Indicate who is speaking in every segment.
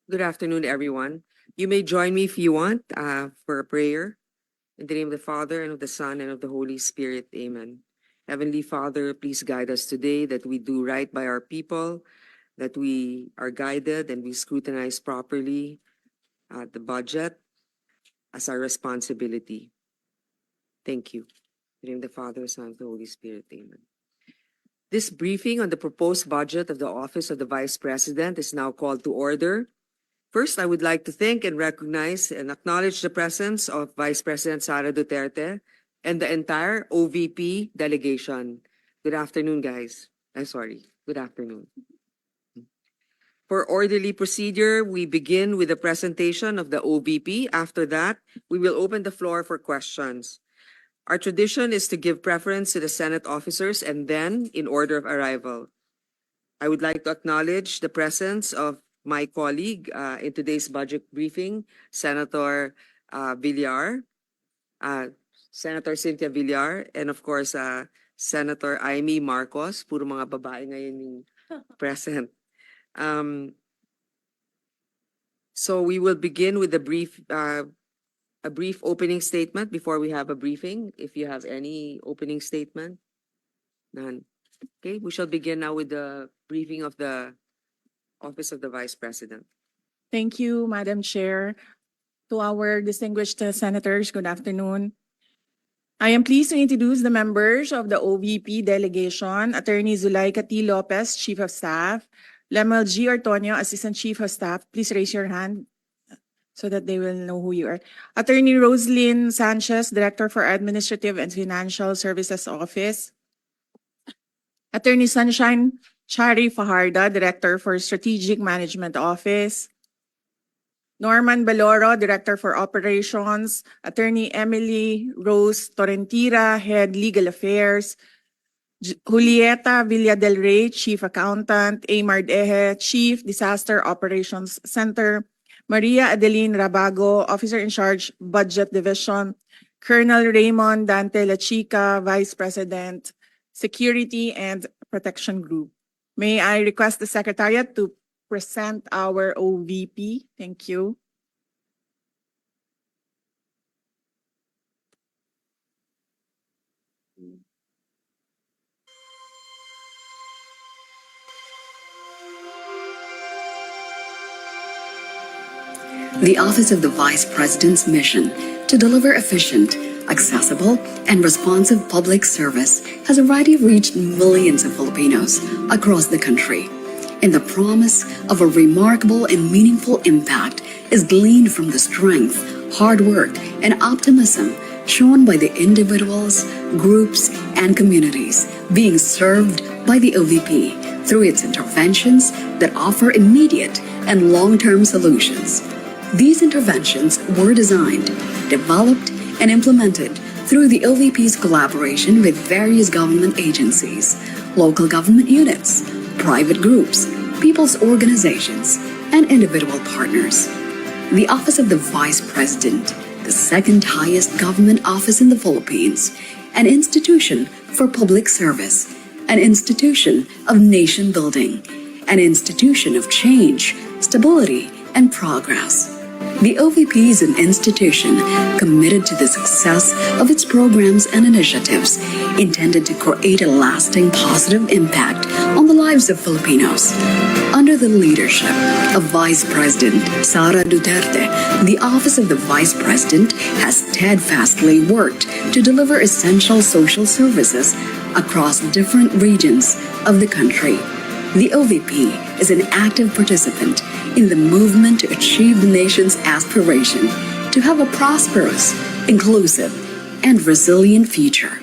Speaker 1: Good afternoon, everyone. You may join me if you want for a prayer. In the name of the Father, and of the Son, and of the Holy Spirit. Amen. Heavenly Father, please guide us today that we do right by our people, that we are guided and we scrutinize properly the budget as our responsibility. Thank you. In the name of the Father, Son, and the Holy Spirit. Amen. This briefing on the proposed budget of the Office of the Vice President is now called to order. First, I would like to thank and recognize and acknowledge the presence of Vice President Sara Duterte and the entire OVP delegation. Good afternoon, guys. Good afternoon. For orderly procedure, we begin with the presentation of the OVP. After that, we will open the floor for questions. Our tradition is to give preference to the Senate officers and then in order of arrival. I would like to acknowledge the presence of my colleague in today's budget briefing, Senator Villar, Senator Cynthia Villar, and of course, Senator Amy Marcos. Puro mga babae ngayon yung present. So we will begin with a brief opening statement before we have a briefing. If you have any opening statement, none. Okay, we shall begin now with the briefing of the Office of the Vice President.
Speaker 2: Thank you, Madam Chair. To our distinguished senators, good afternoon. I am pleased to introduce the members of the OVP delegation, Attorney Zulaika T. Lopez, Chief of Staff, Lemel G. Ortonio, Assistant Chief of Staff. Please raise your hand so that they will know who you are. Attorney Roslyn Sanchez, Director for Administrative and Financial Services Office. Attorney Sunshine Chari Fajarda, Director for Strategic Management Office. Norman Baloro, Director for Operations. Attorney Emily Rose Torrentira, Head Legal Affairs. Julieta Villa del Rey, Chief Accountant. Amar Dehe, Chief Disaster Operations Center. Maria Adeline Rabago, Officer in Charge, Budget Division. Colonel Raymond Dante Lachica, Vice President, Security and Protection Group. May I request the Secretariat to present our OVP? Thank you.
Speaker 3: The Office of the Vice President's mission to deliver efficient, accessible, and responsive public service has already reached millions of Filipinos across the country. And the promise of a remarkable and meaningful impact is gleaned from the strength, hard work, and optimism shown by the individuals, groups, and communities being served by the OVP through its interventions that offer immediate and long-term solutions. These interventions were designed, developed, and implemented through the OVP's collaboration with various government agencies, local government units, private groups, people's organizations, and individual partners. The Office of the Vice President, the second highest government office in the Philippines, an institution for public service, an institution of nation building, an institution of change, stability, and progress. The OVP is an institution committed to the success of its programs and initiatives intended to create a lasting positive impact on the lives of Filipinos. Under the leadership of Vice President Sara Duterte, the Office of the Vice President has steadfastly worked to deliver essential social services across different regions of the country. The OVP is an active participant in the movement to achieve the nation's aspiration to have a prosperous, inclusive, and resilient future.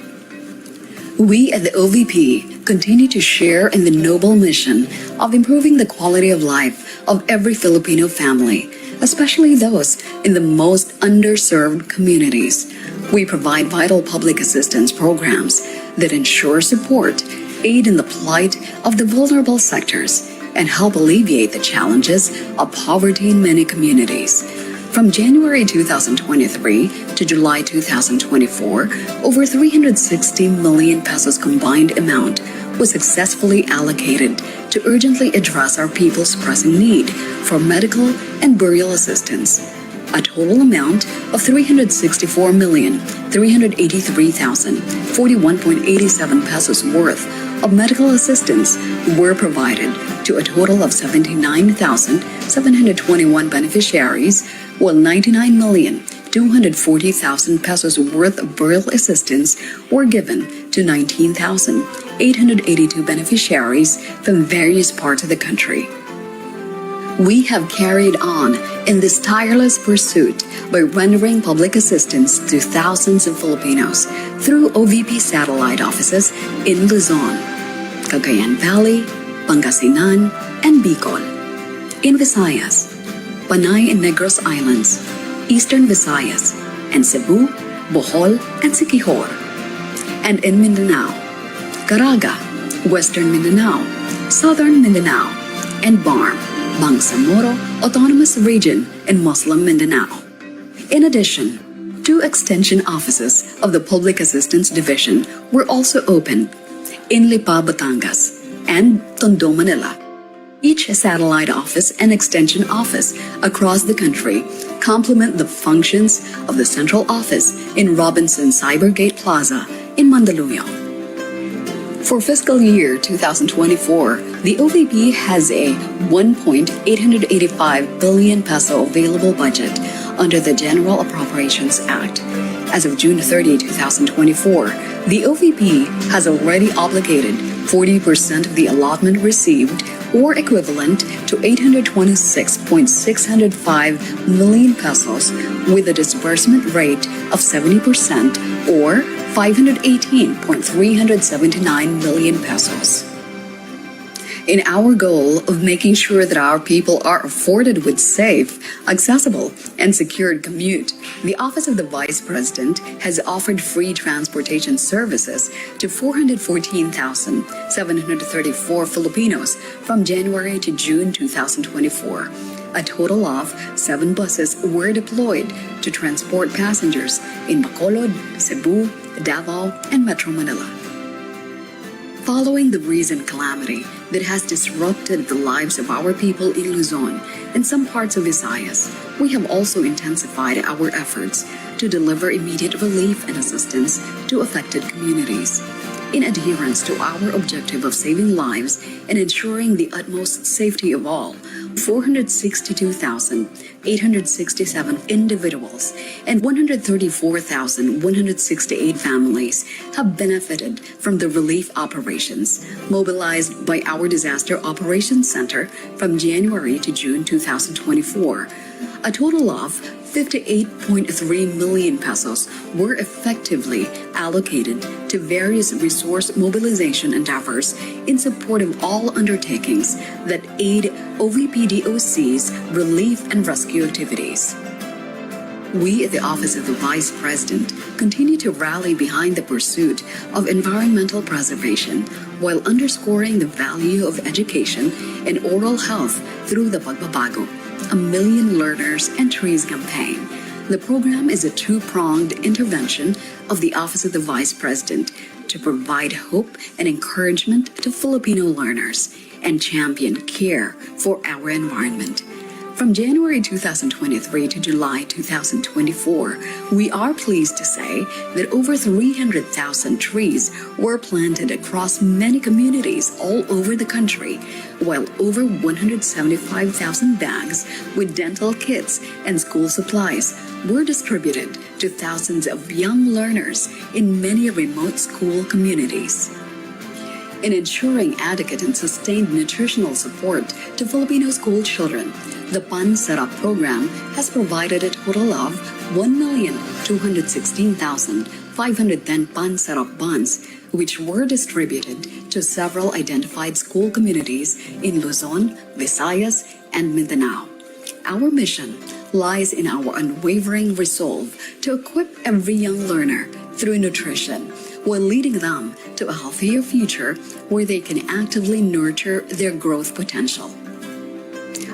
Speaker 3: We at the OVP continue to share in the noble mission of improving the quality of life of every Filipino family, especially those in the most underserved communities. We provide vital public assistance programs that ensure support, aid in the plight of the vulnerable sectors, and help alleviate the challenges of poverty in many communities. From January 2023 to July 2024, over 360 million pesos combined amount was successfully allocated to urgently address our people's pressing need for medical and burial assistance. A total amount of 364,383,041.87 pesos worth of medical assistance were provided to a total of 79,721 beneficiaries, while 99,240,000 pesos worth of burial assistance were given to 19,882 beneficiaries from various parts of the country. We have carried on in this tireless pursuit by rendering public assistance to thousands of Filipinos through OVP satellite offices in Luzon, Cagayan Valley, Pangasinan, and Bicol. In Visayas, Panay and Negros Islands, Eastern Visayas, and Cebu, Bohol, and Siquijor. And in Mindanao, Caraga, Western Mindanao, Southern Mindanao, and BARM, Bangsamoro Autonomous Region in Muslim Mindanao. In addition, 2 extension offices of the Public Assistance Division were also opened in Lipa, Batangas, and Tondo, Manila. Each satellite office and extension office across the country complement the functions of the central office in Robinson Cybergate Plaza in Mandaluyong. For fiscal year 2024, the OVP has a 1.885 billion peso available budget under the General Appropriations Act. As of June 30, 2024, the OVP has already obligated 40% of the allotment received, or equivalent to 826.605 million pesos, with a disbursement rate of 70%, or 518.379 million pesos. In our goal of making sure that our people are afforded with safe, accessible, and secured commute, the Office of the Vice President has offered free transportation services to 414,734 Filipinos from January to June 2024. A total of 7 buses were deployed to transport passengers in Bacolod, Cebu, Davao, and Metro Manila. Following the recent calamity that has disrupted the lives of our people in Luzon and some parts of Visayas, we have also intensified our efforts to deliver immediate relief and assistance to affected communities. In adherence to our objective of saving lives and ensuring the utmost safety of all, 462,867 individuals and 134,168 families have benefited from the relief operations mobilized by our Disaster Operations Center from January to June 2024. A total of 58.3 million pesos were effectively allocated to various resource mobilization endeavors in support of all undertakings that aid OVP-DOC's relief and rescue activities. We at the Office of the Vice President continue to rally behind the pursuit of environmental preservation while underscoring the value of education and oral health through the Pagbabago, a Million Learners and Trees campaign. The program is a 2-pronged intervention of the Office of the Vice President to provide hope and encouragement to Filipino learners and champion care for our environment. From January 2023 to July 2024, we are pleased to say that over 300,000 trees were planted across many communities all over the country, while over 175,000 bags with dental kits and school supplies were distributed to thousands of young learners in many remote school communities. In ensuring adequate and sustained nutritional support to Filipino school children, the PAN Setup program has provided a total of 1,216,510 PAN Setup buns, which were distributed to several identified school communities in Luzon, Visayas, and Mindanao. Our mission lies in our unwavering resolve to equip every young learner through nutrition, while leading them to a healthier future where they can actively nurture their growth potential.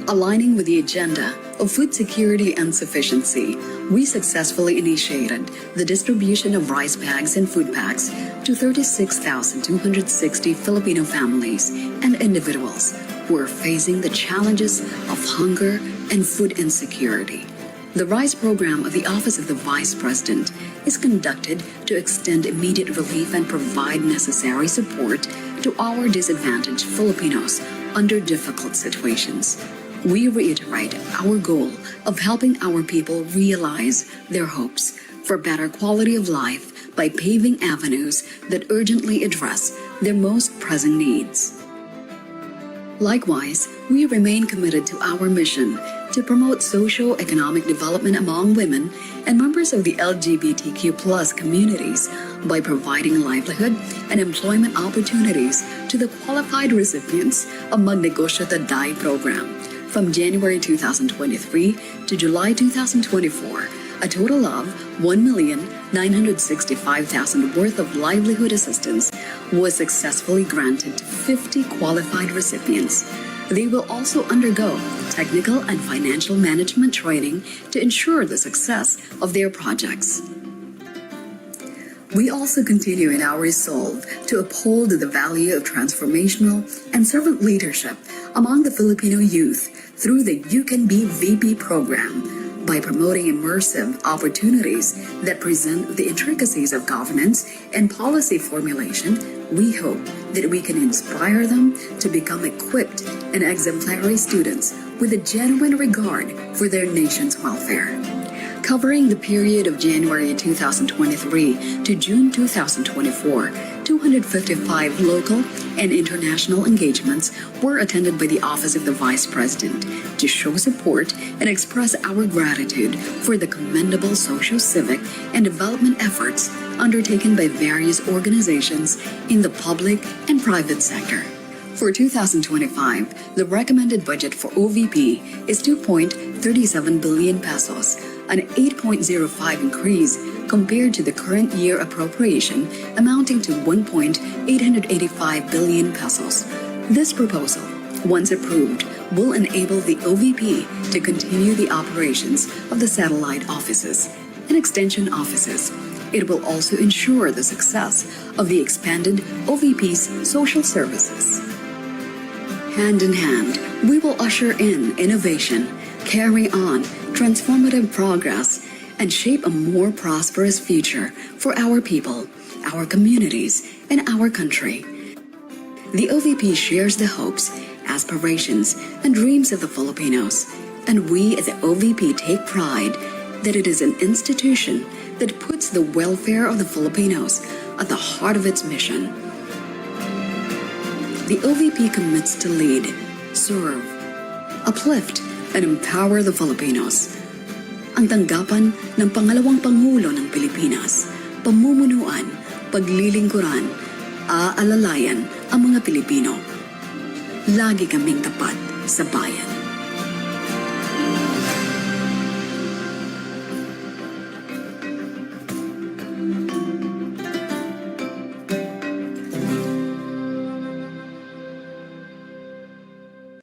Speaker 3: Aligning with the agenda of food security and sufficiency, we successfully initiated the distribution of rice bags and food packs to 36,260 Filipino families and individuals who are facing the challenges of hunger and food insecurity. The RISE program of the Office of the Vice President is conducted to extend immediate relief and provide necessary support to our disadvantaged Filipinos under difficult situations. We reiterate our goal of helping our people realize their hopes for better quality of life by paving avenues that urgently address their most pressing needs. Likewise, we remain committed to our mission to promote socio-economic development among women and members of the LGBTQ+ communities by providing livelihood and employment opportunities to the qualified recipients of Magnegosyo Taday program. From January 2023 to July 2024, a total of 1,965,000 worth of livelihood assistance was successfully granted to 50 qualified recipients. They will also undergo technical and financial management training to ensure the success of their projects. We also continue in our resolve to uphold the value of transformational and servant leadership among the Filipino youth through the You Can Be VP program. By promoting immersive opportunities that present the intricacies of governance and policy formulation, we hope that we can inspire them to become equipped and exemplary students with a genuine regard for their nation's welfare. Covering the period of January 2023 to June 2024, 255 local and international engagements were attended by the Office of the Vice President to show support and express our gratitude for the commendable social, civic, and development efforts undertaken by various organizations in the public and private sector. For 2025, the recommended budget for OVP is 2.37 billion pesos, an 8.05 increase compared to the current year appropriation amounting to 1.885 billion pesos. This proposal, once approved, will enable the OVP to continue the operations of the satellite offices and extension offices. It will also ensure the success of the expanded OVP's social services. Hand in hand, we will usher in innovation, carry on transformative progress, and shape a more prosperous future for our people, our communities, and our country. The OVP shares the hopes, aspirations, and dreams of the Filipinos, and we at the OVP take pride that it is an institution that puts the welfare of the Filipinos at the heart of its mission. The OVP commits to lead, serve, uplift, and empower the Filipinos. Ang tanggapan ng pangalawang Pangulo ng Pilipinas, pamumunuan, paglilingkuran, aalalayan ang mga Pilipino. Lagi kaming tapat sa bayan.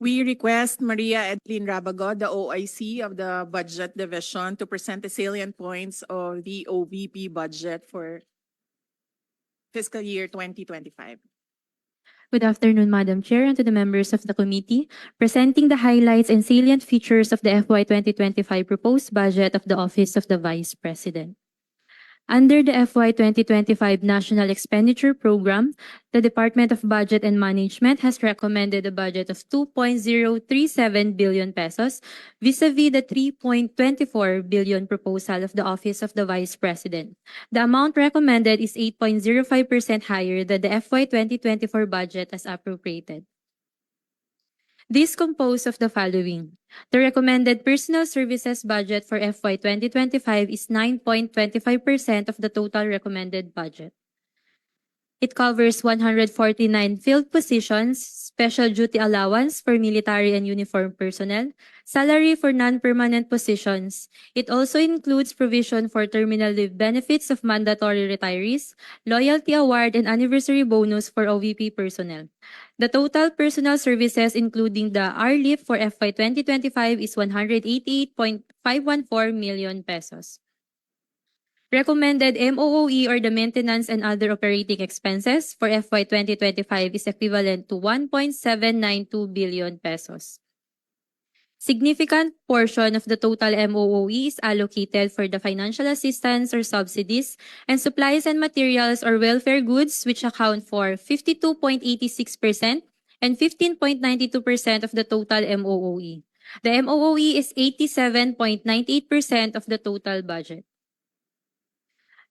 Speaker 2: We request Maria Edlin Rabagod, the OIC of the Budget Division, to present the salient points of the OVP budget for fiscal year 2025.
Speaker 4: Good afternoon, Madam Chair, and to the members of the committee. Presenting the highlights and salient features of the FY 2025 proposed budget of the Office of the Vice President. Under the FY 2025 National Expenditure Program, the Department of Budget and Management has recommended a budget of 2.037 billion pesos vis-a-vis the 3.24 billion proposal of the Office of the Vice President. The amount recommended is 8.05% higher than the FY 2024 budget as appropriated. This composed of the following. The recommended personal services budget for FY 2025 is 9.25% of the total recommended budget. It covers 149 field positions, special duty allowance for military and uniformed personnel, salary for non-permanent positions. It also includes provision for terminal leave benefits of mandatory retirees, loyalty award, and anniversary bonus for OVP personnel. The total personal services, including the RLIF for FY 2025, is 188.514 million pesos. Recommended MOOE or the maintenance and other operating expenses for FY 2025 is equivalent to 1.792 billion pesos. Significant portion of the total MOOE is allocated for the financial assistance or subsidies and supplies and materials or welfare goods, which account for 52.86% and 15.92% of the total MOOE. The MOOE is 87.98% of the total budget.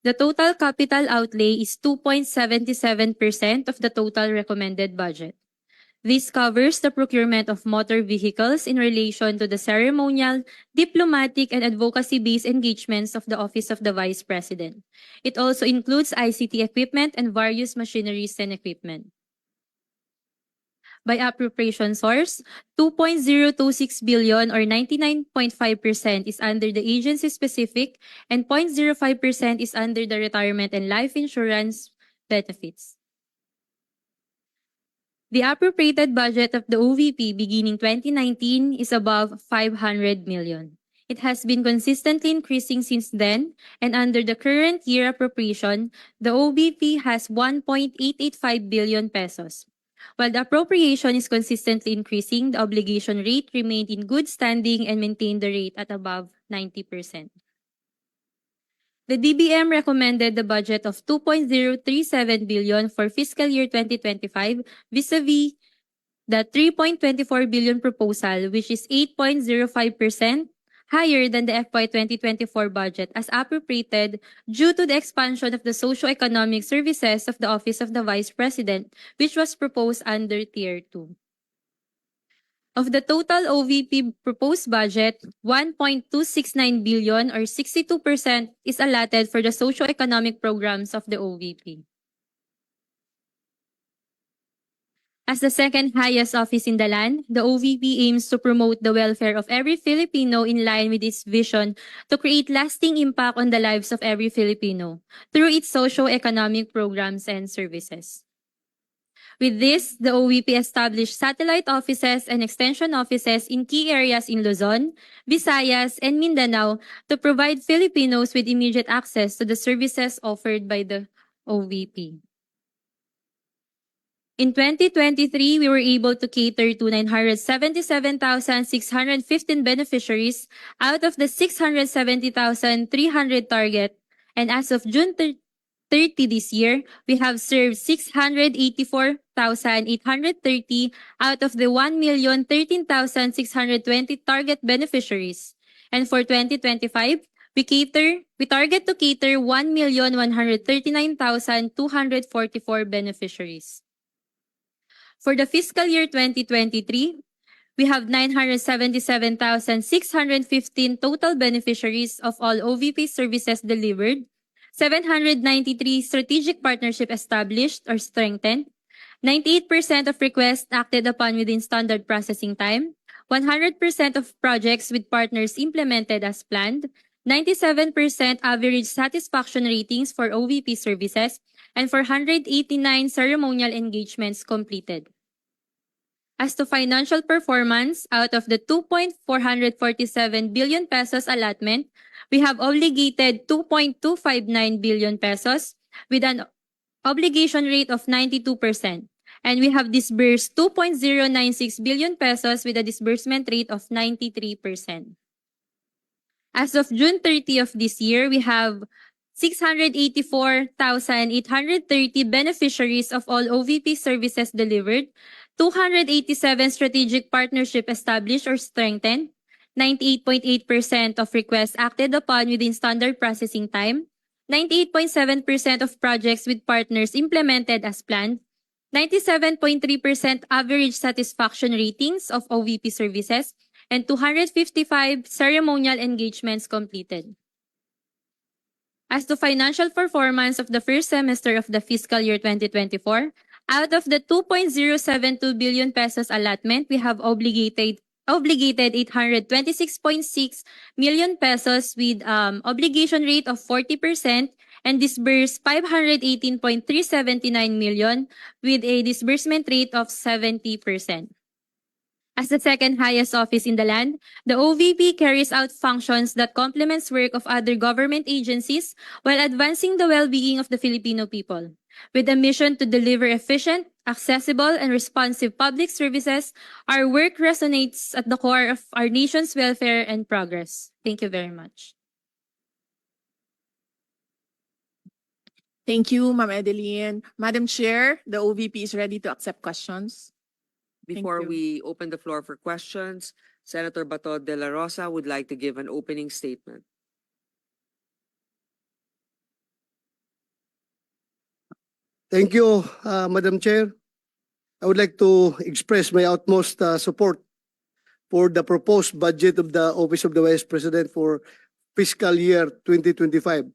Speaker 4: The total capital outlay is 2.77% of the total recommended budget. This covers the procurement of motor vehicles in relation to the ceremonial, diplomatic, and advocacy-based engagements of the Office of the Vice President. It also includes ICT equipment and various machineries and equipment. By appropriation source, 2.026 billion or 99.5% is under the agency-specific and 0.05% is under the retirement and life insurance benefits. The appropriated budget of the OVP beginning 2019 is above 500 million. It has been consistently increasing since then, and under the current year appropriation, the OVP has 1.885 billion pesos. While the appropriation is consistently increasing, the obligation rate remained in good standing and maintained the rate at above 90%. The DBM recommended the budget of 2.037 billion for fiscal year 2025 vis-a-vis the 3.24 billion proposal, which is 8.05% higher than the FY 2024 budget as appropriated due to the expansion of the socio-economic services of the Office of the Vice President, which was proposed under Tier 2. Of the total OVP proposed budget, 1.269 billion or 62% is allotted for the socio-economic programs of the OVP. As the second highest office in the land, the OVP aims to promote the welfare of every Filipino in line with its vision to create lasting impact on the lives of every Filipino through its socio-economic programs and services. With this, the OVP established satellite offices and extension offices in key areas in Luzon, Visayas, and Mindanao to provide Filipinos with immediate access to the services offered by the OVP. In 2023, we were able to cater to 977,615 beneficiaries out of the 670,300 target, and as of June 30 this year, we have served 684,830 out of the 1,013,620 target beneficiaries. And for 2025, we target to cater 1,139,244 beneficiaries. For the fiscal year 2023, we have 977,615 total beneficiaries of all OVP services delivered, 793 strategic partnership established or strengthened, 98% of requests acted upon within standard processing time, 100% of projects with partners implemented as planned, 97% average satisfaction ratings for OVP services, and 489 ceremonial engagements completed. As to financial performance, out of the 2.447 billion pesos allotment, we have obligated 2.259 billion pesos with an obligation rate of 92%. And we have disbursed 2.096 billion pesos with a disbursement rate of 93%. As of June 30 of this year, we have 684,830 beneficiaries of all OVP services delivered, 287 strategic partnership established or strengthened, 98.8% of requests acted upon within standard processing time, 98.7% of projects with partners implemented as planned, 97.3% average satisfaction ratings of OVP services, and 255 ceremonial engagements completed. As to financial performance of the first semester of the fiscal year 2024, out of the 2.072 billion pesos allotment, we have obligated 826.6 million pesos with obligation rate of 40% and disbursed 518.379 million with a disbursement rate of 70%. As the second highest office in the land, the OVP carries out functions that complements work of other government agencies while advancing the well-being of the Filipino people. With a mission to deliver efficient, accessible, and responsive public services, our work resonates at the core of our nation's welfare and progress. Thank you very much.
Speaker 2: Thank you, Ma'am Edeline. Madam Chair, the OVP is ready to accept questions. Thank
Speaker 1: Before
Speaker 2: you.
Speaker 1: we open the floor for questions, Senator Bato de la Rosa would like to give an opening statement.
Speaker 5: Thank you, Madam Chair. I would like to express my utmost support for the proposed budget of the Office of the Vice President for fiscal year 2025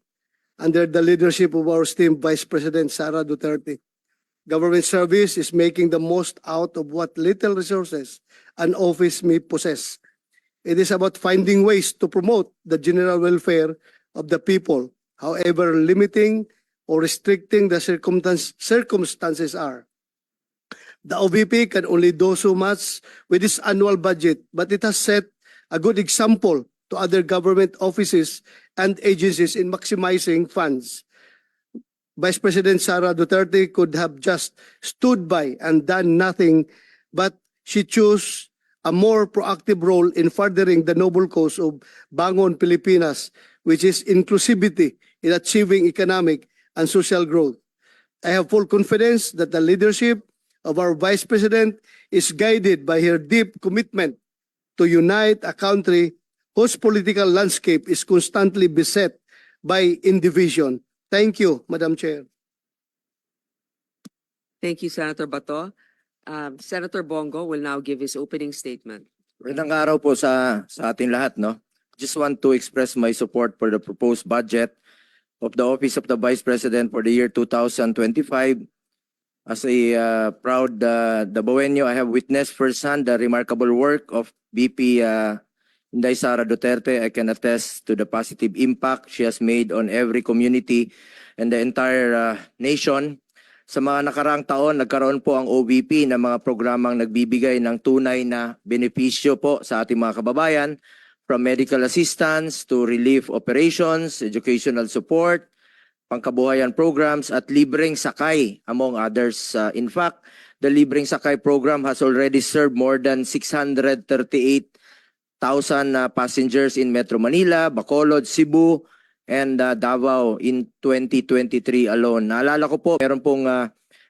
Speaker 5: under the leadership of our esteemed Vice President Sara Duterte. Government service is making the most out of what little resources an office may possess. It is about finding ways to promote the general welfare of the people, however limiting or restricting the circumstances are. The OVP can only do so much with its annual budget, but it has set a good example to other government offices and agencies in maximizing funds. Vice President Sara Duterte could have just stood by and done nothing, but she chose a more proactive role in furthering the noble cause of Bangon Pilipinas, which is inclusivity in achieving economic and social growth. I have full confidence that the leadership of our Vice President is guided by her deep commitment to unite a country whose political landscape is constantly beset by indivision. Thank you, Madam Chair.
Speaker 1: Thank you, Senator Bato. Senator Bongo will now give his opening statement.
Speaker 6: Magandang araw po sa ating lahat, no? Just want to express my support for the proposed budget of the Office of the Vice President for the year 2025. As a proud Dabawenyo, I have witnessed firsthand the remarkable work of VP Inday Sara Duterte. I can attest to the positive impact she has made on every community and the entire nation. Sa mga nakaraang taon, nagkaroon po ang OVP ng mga programang nagbibigay ng tunay na benepisyo po sa ating mga kababayan, from medical assistance to relief operations, educational support, pangkabuhayan programs at libreng sakay among others. In fact, the libreng sakay program has already served more than 638,000 passengers in Metro Manila, Bacolod, Cebu, and Davao in 2023 alone. Naalala ko po, meron pong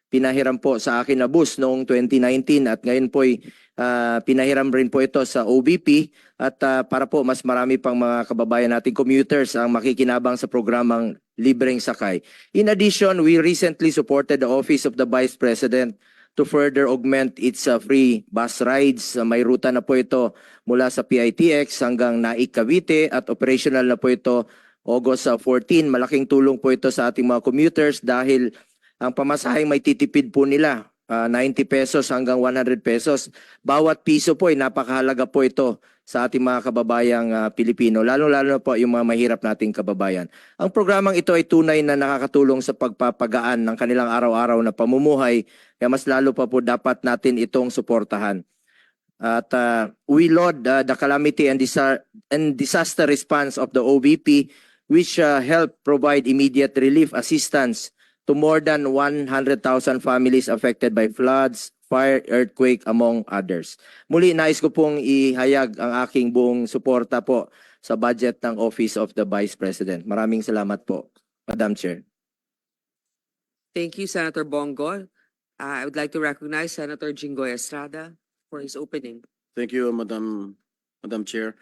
Speaker 6: pinahiram po sa akin na bus noong 2019 at ngayon po pinahiram rin po ito sa OVP at para po mas marami pang mga kababayan nating commuters ang makikinabang sa programang libreng sakay. In addition, we recently supported the Office of the Vice President to further augment its free bus rides. May ruta na po ito mula sa PITX hanggang Naik, Cavite at operational na po ito August 14. Malaking tulong po ito sa ating mga commuters dahil ang pamasaheng may titipid po nila 90 pesos hanggang 100 pesos. Bawat piso po ay napakahalaga po ito sa ating mga kababayang Pilipino, lalo-lalo na po yung mga mahirap nating kababayan. Ang programang ito ay tunay na nakakatulong sa pagpapagaan ng kanilang araw-araw na pamumuhay, kaya mas lalo pa po dapat natin itong suportahan. At we laud the calamity and disaster response of the OVP, which helped provide immediate relief assistance to more than 100,000 families affected by floods, fire, earthquake, among others. Muli, nais ko pong ihayag ang aking buong suporta po sa budget ng Office of the Vice President. Maraming salamat po, Madam Chair.
Speaker 1: Thank you, Senator Bongo. I would like to recognize Senator Jinggoy Estrada for his opening.
Speaker 7: Thank you, Madam Chair.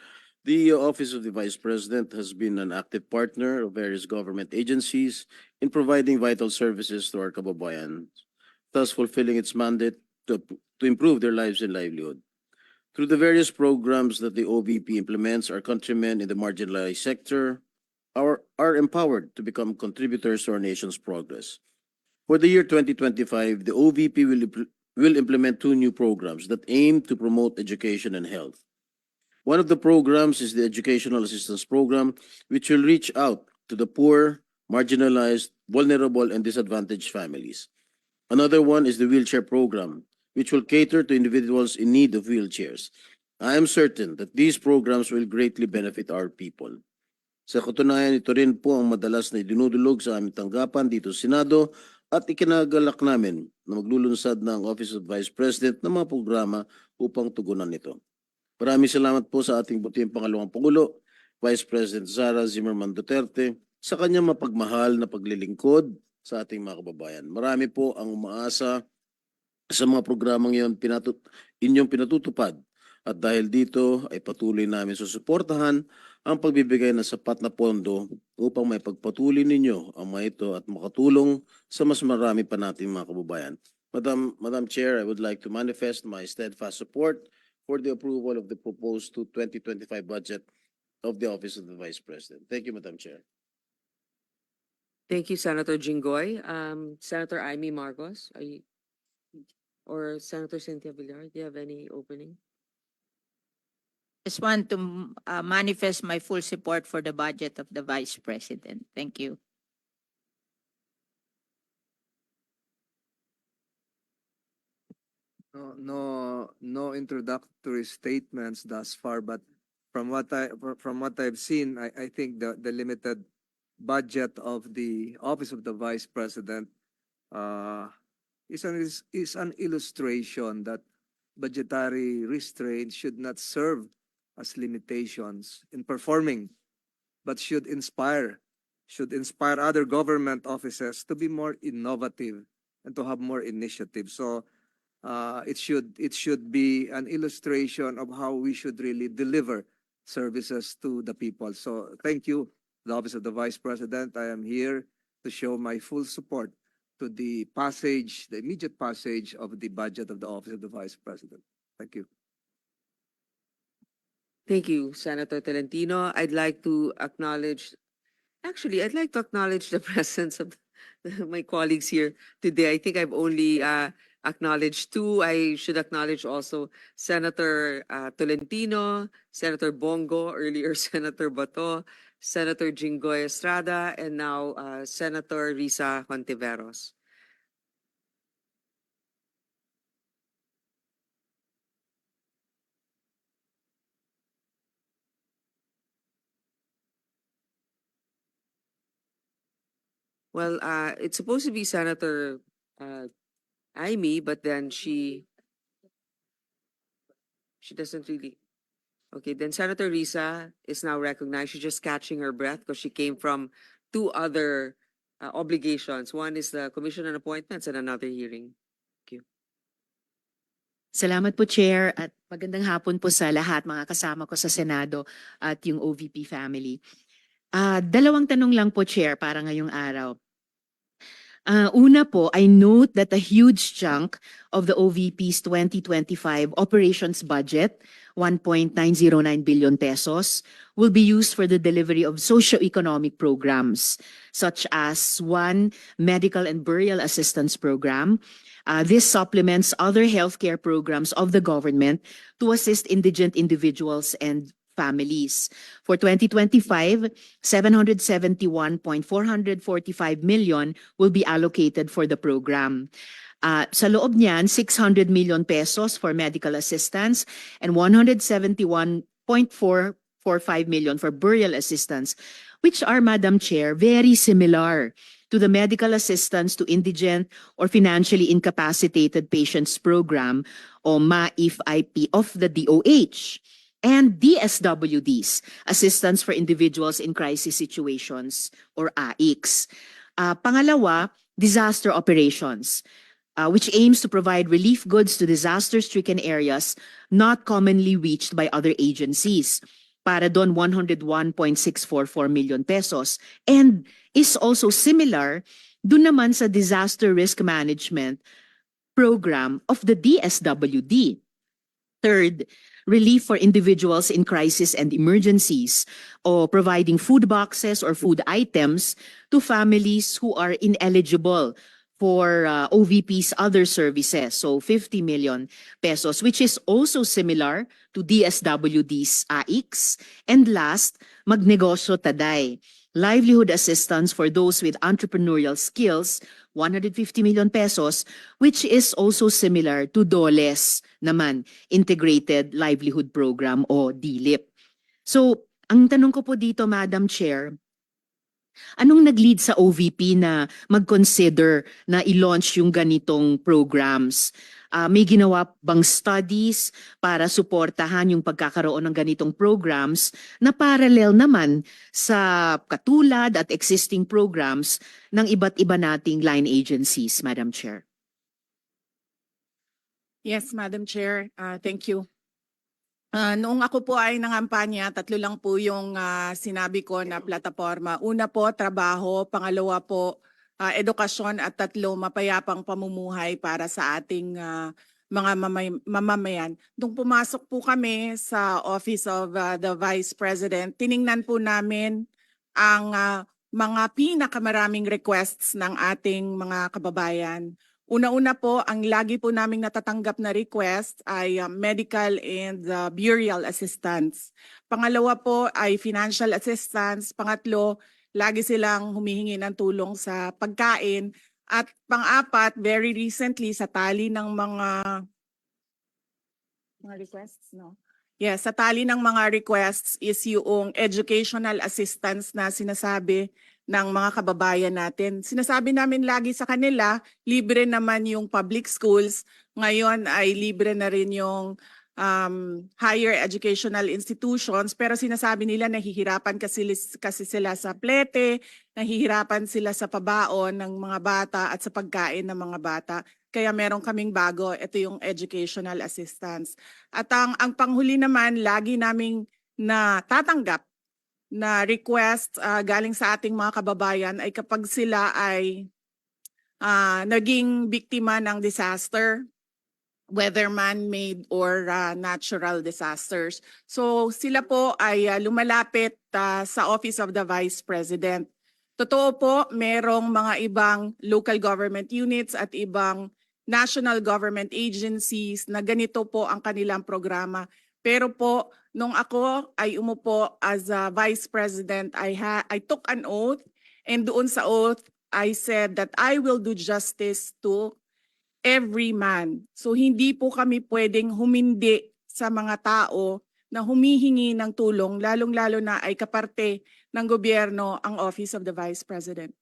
Speaker 7: The Office of the Vice President has been an active partner of various government agencies in providing vital services to our kababayan, thus fulfilling its mandate to improve their lives and livelihood. Through the various programs that the OVP implements, our countrymen in the marginalized sector are empowered to become contributors to our nation's progress. For the year 2025, the OVP will implement two new programs that aim to promote education and health. One of the programs is the Educational Assistance Program, which will reach out to the poor, marginalized, vulnerable, and disadvantaged families. Another one is the Wheelchair Program, which will cater to individuals in need of wheelchairs. I am certain that these programs will greatly benefit our people. Sa katunayan, ito rin po ang madalas na idinudulog sa aming tanggapan dito sa Senado at ikinagalak namin na maglulunsad ng Office of Vice President ng mga programa upang tugunan ito. Maraming salamat po sa ating butihing pangalawang Pangulo, Vice President Sara Zimmerman Duterte, sa kanyang mapagmahal na paglilingkod sa ating mga kababayan. Marami po ang umaasa sa mga programang inyong pinatutupad at dahil dito ay patuloy namin susuportahan ang pagbibigay ng sapat na pondo upang may pagpatuloy ninyo ang mga ito at makatulong sa mas marami pa nating mga kababayan. Madam Chair, I would like to manifest my steadfast support for the approval of the proposed 2025 budget of the Office of the Vice President. Thank you, Madam Chair.
Speaker 1: Thank you, Senator Jinggoy. Senator Amy Marcos, or Senator Cynthia Villar, do you have any opening?
Speaker 8: Just want to manifest my full support for the budget of the Vice President. Thank you.
Speaker 9: No introductory statements thus far, but from what I've seen, I think the limited budget of the Office of the Vice President is an illustration that budgetary restraint should not serve as limitations in performing, but should inspire other government offices to be more innovative and to have more initiative. So it should be an illustration of how we should really deliver services to the people. So thank you, the Office of the Vice President. I am here to show my full support to the immediate passage of the budget of the Office of the Vice President. Thank you.
Speaker 1: Thank you, Senator Tolentino. I'd like to acknowledge the presence of my colleagues here today. I think I've only acknowledged two. I should acknowledge also Senator Tolentino, Senator Bongo, earlier Senator Bato, Senator Jinggoy Estrada, and now Senator Risa Hontiveros. Well, it's supposed to be Senator Amy, but then she doesn't really. Okay, then Senator Risa is now recognized. She's just catching her breath because she came from two other obligations. One is the Commission on Appointments and another hearing. Thank you.
Speaker 10: Salamat po, Chair, at magandang hapon po sa lahat, mga kasama ko sa Senado at yung OVP family. Dalawang tanong lang po, Chair, para ngayong araw. Una po, I note that a huge chunk of the OVP's 2025 operations budget, 1.909 billion pesos, will be used for the delivery of socio-economic programs, such as one, medical and burial assistance program. This supplements other healthcare programs of the government to assist indigent individuals and families. For 2025, 771.445 million will be allocated for the program. Sa loob niyan, 600 million pesos for medical assistance and 171.445 million for burial assistance, which are, Madam Chair, very similar to the medical assistance to indigent or financially incapacitated patients program, o MAIF-IP of the DOH. And DSWDs, Assistance for Individuals in Crisis Situations, or AICS. Pangalawa, disaster operations, which aims to provide relief goods to disaster-stricken areas not commonly reached by other agencies. Para doon, 101.644 million pesos. And is also similar doon naman sa disaster risk management program of the DSWD. Third, relief for individuals in crisis and emergencies, or providing food boxes or food items to families who are ineligible for OVP's other services. So 50 million pesos, which is also similar to DSWD's AIX. And last, Magnegosyo Taday, livelihood assistance for those with entrepreneurial skills, 150 million pesos, which is also similar to DOLE's naman, Integrated Livelihood Program o DLIP. So, ang tanong ko po dito, Madam Chair, anong nag-lead sa OVP na mag-consider na i-launch yung ganitong programs? May ginawa bang studies para suportahan yung pagkakaroon ng ganitong programs na parallel naman sa katulad at existing programs ng iba't iba nating line agencies, Madam Chair?
Speaker 2: Yes, Madam Chair. Thank you. Noong ako po ay nangampanya, 3 lang po yung sinabi ko na plataforma. Una po, trabaho. Pangalawa po, edukasyon. At 3, mapayapang pamumuhay para sa ating mga mamamayan. Nung pumasok po kami sa Office of the Vice President, tiningnan po namin ang mga pinakamaraming requests ng ating mga kababayan. Una-una po, ang lagi po naming natatanggap na request ay medical and burial assistance. Pangalawa po ay financial assistance. Pangatlo, lagi silang humihingi ng tulong sa pagkain. At pang-apat, very recently, sa tali ng mga requests, no? Yes, sa tali ng mga requests is yung educational assistance na sinasabi ng mga kababayan natin. Sinasabi namin lagi sa kanila, libre naman yung public schools. Ngayon ay libre na rin yung higher educational institutions. Pero sinasabi nila nahihirapan kasi sila sa plete, nahihirapan sila sa pabaon ng mga bata at sa pagkain ng mga bata. Kaya meron kaming bago, ito yung educational assistance. At ang panghuli naman, lagi naming natatanggap na request galing sa ating mga kababayan ay kapag sila ay naging biktima ng disaster, whether man-made or natural disasters. So sila po ay lumalapit sa Office of the Vice President. Totoo po, merong mga ibang local government units at ibang national government agencies na ganito po ang kanilang programa. Pero po, nung ako ay umupo as a Vice President, I took an oath, and doon sa oath, I said that I will do justice to every man. So hindi po kami pwedeng humindi sa mga tao na humihingi ng tulong, lalong-lalo na ay kaparte ng gobyerno ang Office of the Vice President.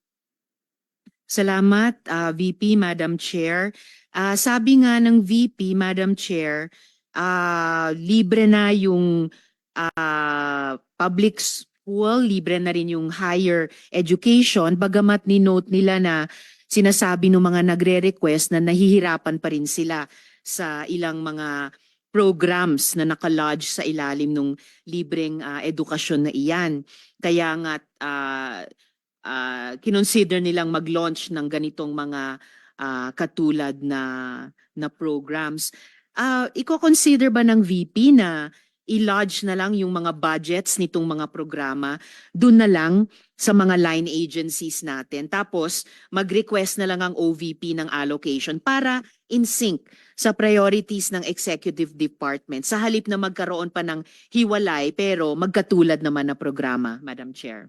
Speaker 10: Salamat, VP, Madam Chair. Sabi nga ng VP, Madam Chair, libre na yung public school, libre na rin yung higher education, bagamat ni-note nila na sinasabi ng mga nagre-request na nahihirapan pa rin sila sa ilang mga programs na nakalodge sa ilalim ng libreng edukasyon na iyan. Kaya nga kinonsider nilang mag-launch ng ganitong mga katulad na programs. Iko-consider ba ng VP na i-lodge na lang yung mga budgets nitong mga programa dun na lang sa mga line agencies natin? Tapos mag-request na lang ang OVP ng allocation para in sync sa priorities ng executive department sa halip na magkaroon pa ng hiwalay pero magkatulad naman na programa, Madam Chair.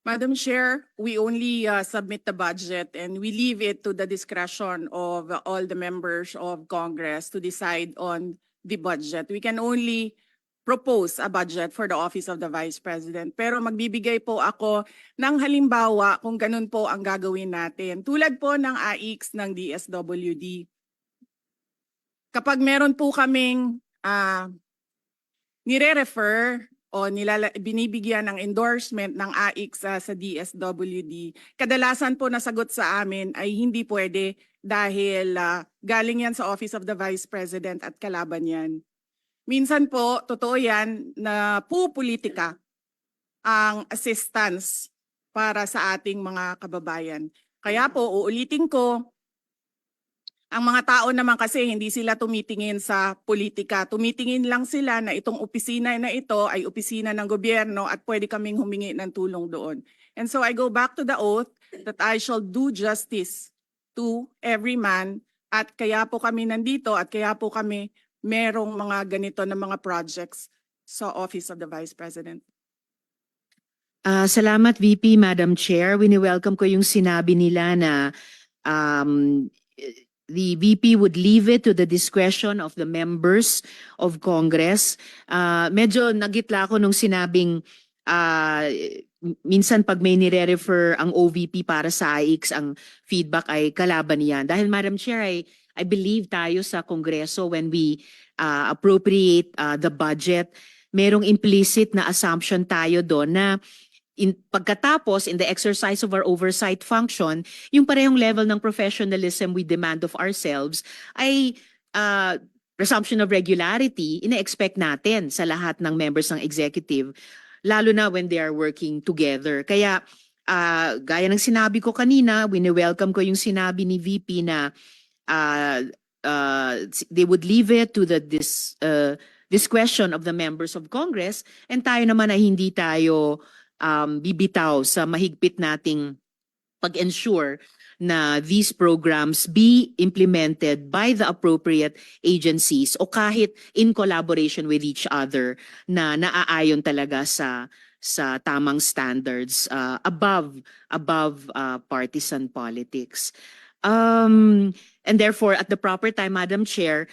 Speaker 2: Madam Chair, we only submit the budget and we leave it to the discretion of all the members of Congress to decide on the budget. We can only propose a budget for the Office of the Vice President. Pero magbibigay po ako ng halimbawa kung ganun po ang gagawin natin. Tulad po ng AIX ng DSWD. Kapag meron po kaming nire-refer o binibigyan ng endorsement ng AIX sa DSWD, kadalasan po nasagot sa amin ay hindi pwede dahil galing yan sa Office of the Vice President at kalaban yan. Minsan po, totoo yan na pupolitika ang assistance para sa ating mga kababayan. Kaya po, uulitin ko, Ang mga tao naman kasi hindi sila tumitingin sa politika. Tumitingin lang sila na itong opisina na ito ay opisina ng gobyerno at pwede kaming humingi ng tulong doon. And so I go back to the oath that I shall do justice to every man at kaya po kami nandito at kaya po kami merong mga ganito na mga projects sa Office of the Vice President.
Speaker 10: Salamat VP, Madam Chair. Wini-welcome ko yung sinabi nila na the VP would leave it to the discretion of the members of Congress. Medyo nagitla ako nung sinabing minsan pag may nire-refer ang OVP para sa IX, ang feedback ay kalaban niyan. Dahil Madam Chair, I believe tayo sa Kongreso when we appropriate the budget, merong implicit na assumption tayo doon na pagkatapos, in the exercise of our oversight function, yung parehong level ng professionalism we demand of ourselves ay presumption of regularity, ina-expect natin sa lahat ng members ng executive, lalo na when they are working together. Kaya, gaya ng sinabi ko kanina, wini-welcome ko yung sinabi ni VP na they would leave it to the discretion of the members of Congress, and tayo naman ay hindi tayo bibitaw sa mahigpit nating pag-ensure na these programs be implemented by the appropriate agencies o kahit in collaboration with each other na naaayon talaga sa tamang standards above partisan politics. And therefore, at the proper time, Madam Chair,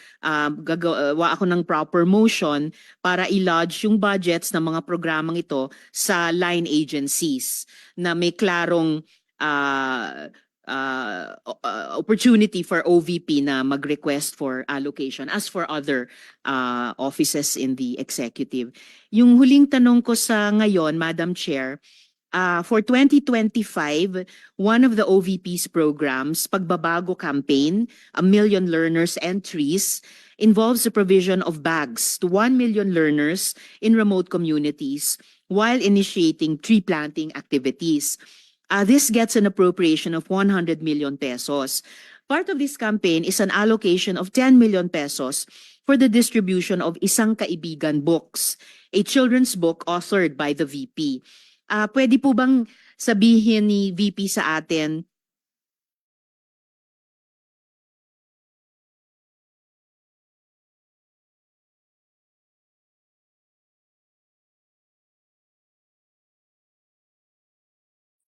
Speaker 10: gagawa ako ng proper motion para i-lodge yung budgets ng mga programang ito sa line agencies na may klarong opportunity for OVP na mag-request for allocation as for other offices in the executive. Yung huling tanong ko sa ngayon, Madam Chair, for 2025, one of the OVP's programs, Pagbabago Campaign, 1 Million Learners Entries, involves the provision of bags to 1 million learners in remote communities while initiating tree planting activities. This gets an appropriation of 100 million pesos. Part of this campaign is an allocation of 10 million pesos for the distribution of Isang Kaibigan books, a children's book authored by the VP. Pwede po bang sabihin ni VP sa atin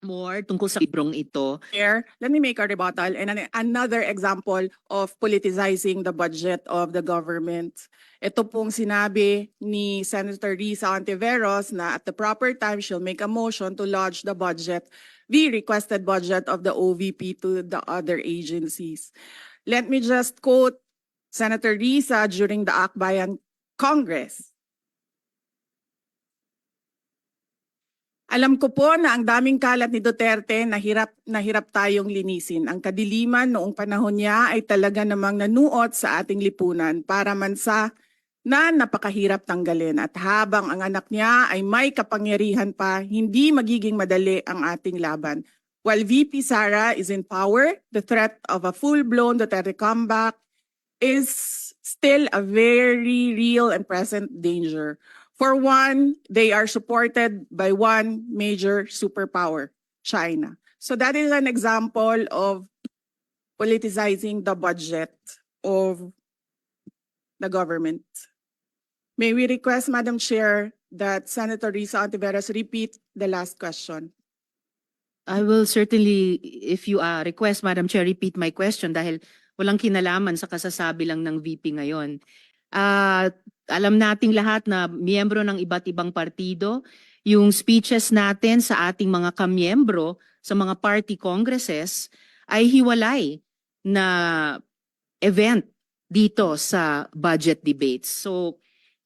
Speaker 10: more tungkol sa librong ito?
Speaker 2: Chair, let me make a rebuttal and another example of politicizing the budget of the government. Ito pong sinabi ni Senator Risa Ontiveros na at the proper time she'll make a motion to lodge the budget, the requested budget of the OVP to the other agencies. Let me just quote Senator Risa during the Akbayan Congress. Alam ko po na ang daming kalat ni Duterte na hirap tayong linisin. Ang kadiliman noong panahon niya ay talaga namang nanuot sa ating lipunan para mansa na napakahirap tanggalin. At habang ang anak niya ay may kapangyarihan pa, hindi magiging madali ang ating laban. While VP Sara is in power, the threat of a full-blown Duterte comeback is still a very real and present danger. For one, they are supported by one major superpower, China. So that is an example of politicizing the budget of the government. May we request, Madam Chair, that Senator Risa Ontiveros repeat the last question?
Speaker 10: I will certainly, if you request, Madam Chair, repeat my question dahil walang kinalaman sa kasasabi lang ng VP ngayon. Alam nating lahat na miyembro ng iba't ibang partido, yung speeches natin sa ating mga kamiyembro sa mga party congresses ay hiwalay na event dito sa budget debates. So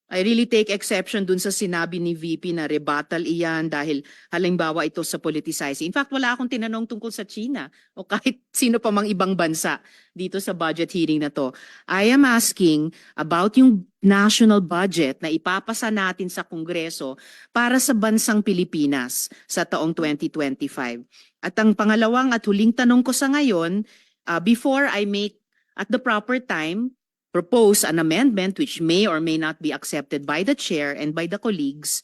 Speaker 10: I really take exception dun sa sinabi ni VP na rebuttal iyan dahil halimbawa ito sa politicizing. In fact, wala akong tinanong tungkol sa China o kahit sino pa mang ibang bansa dito sa budget hearing na to. I am asking about yung national budget na ipapasa natin sa Kongreso para sa bansang Pilipinas sa taong 2025. At ang pangalawang at huling tanong ko sa ngayon, before I make at the proper time, propose an amendment which may or may not be accepted by the chair and by the colleagues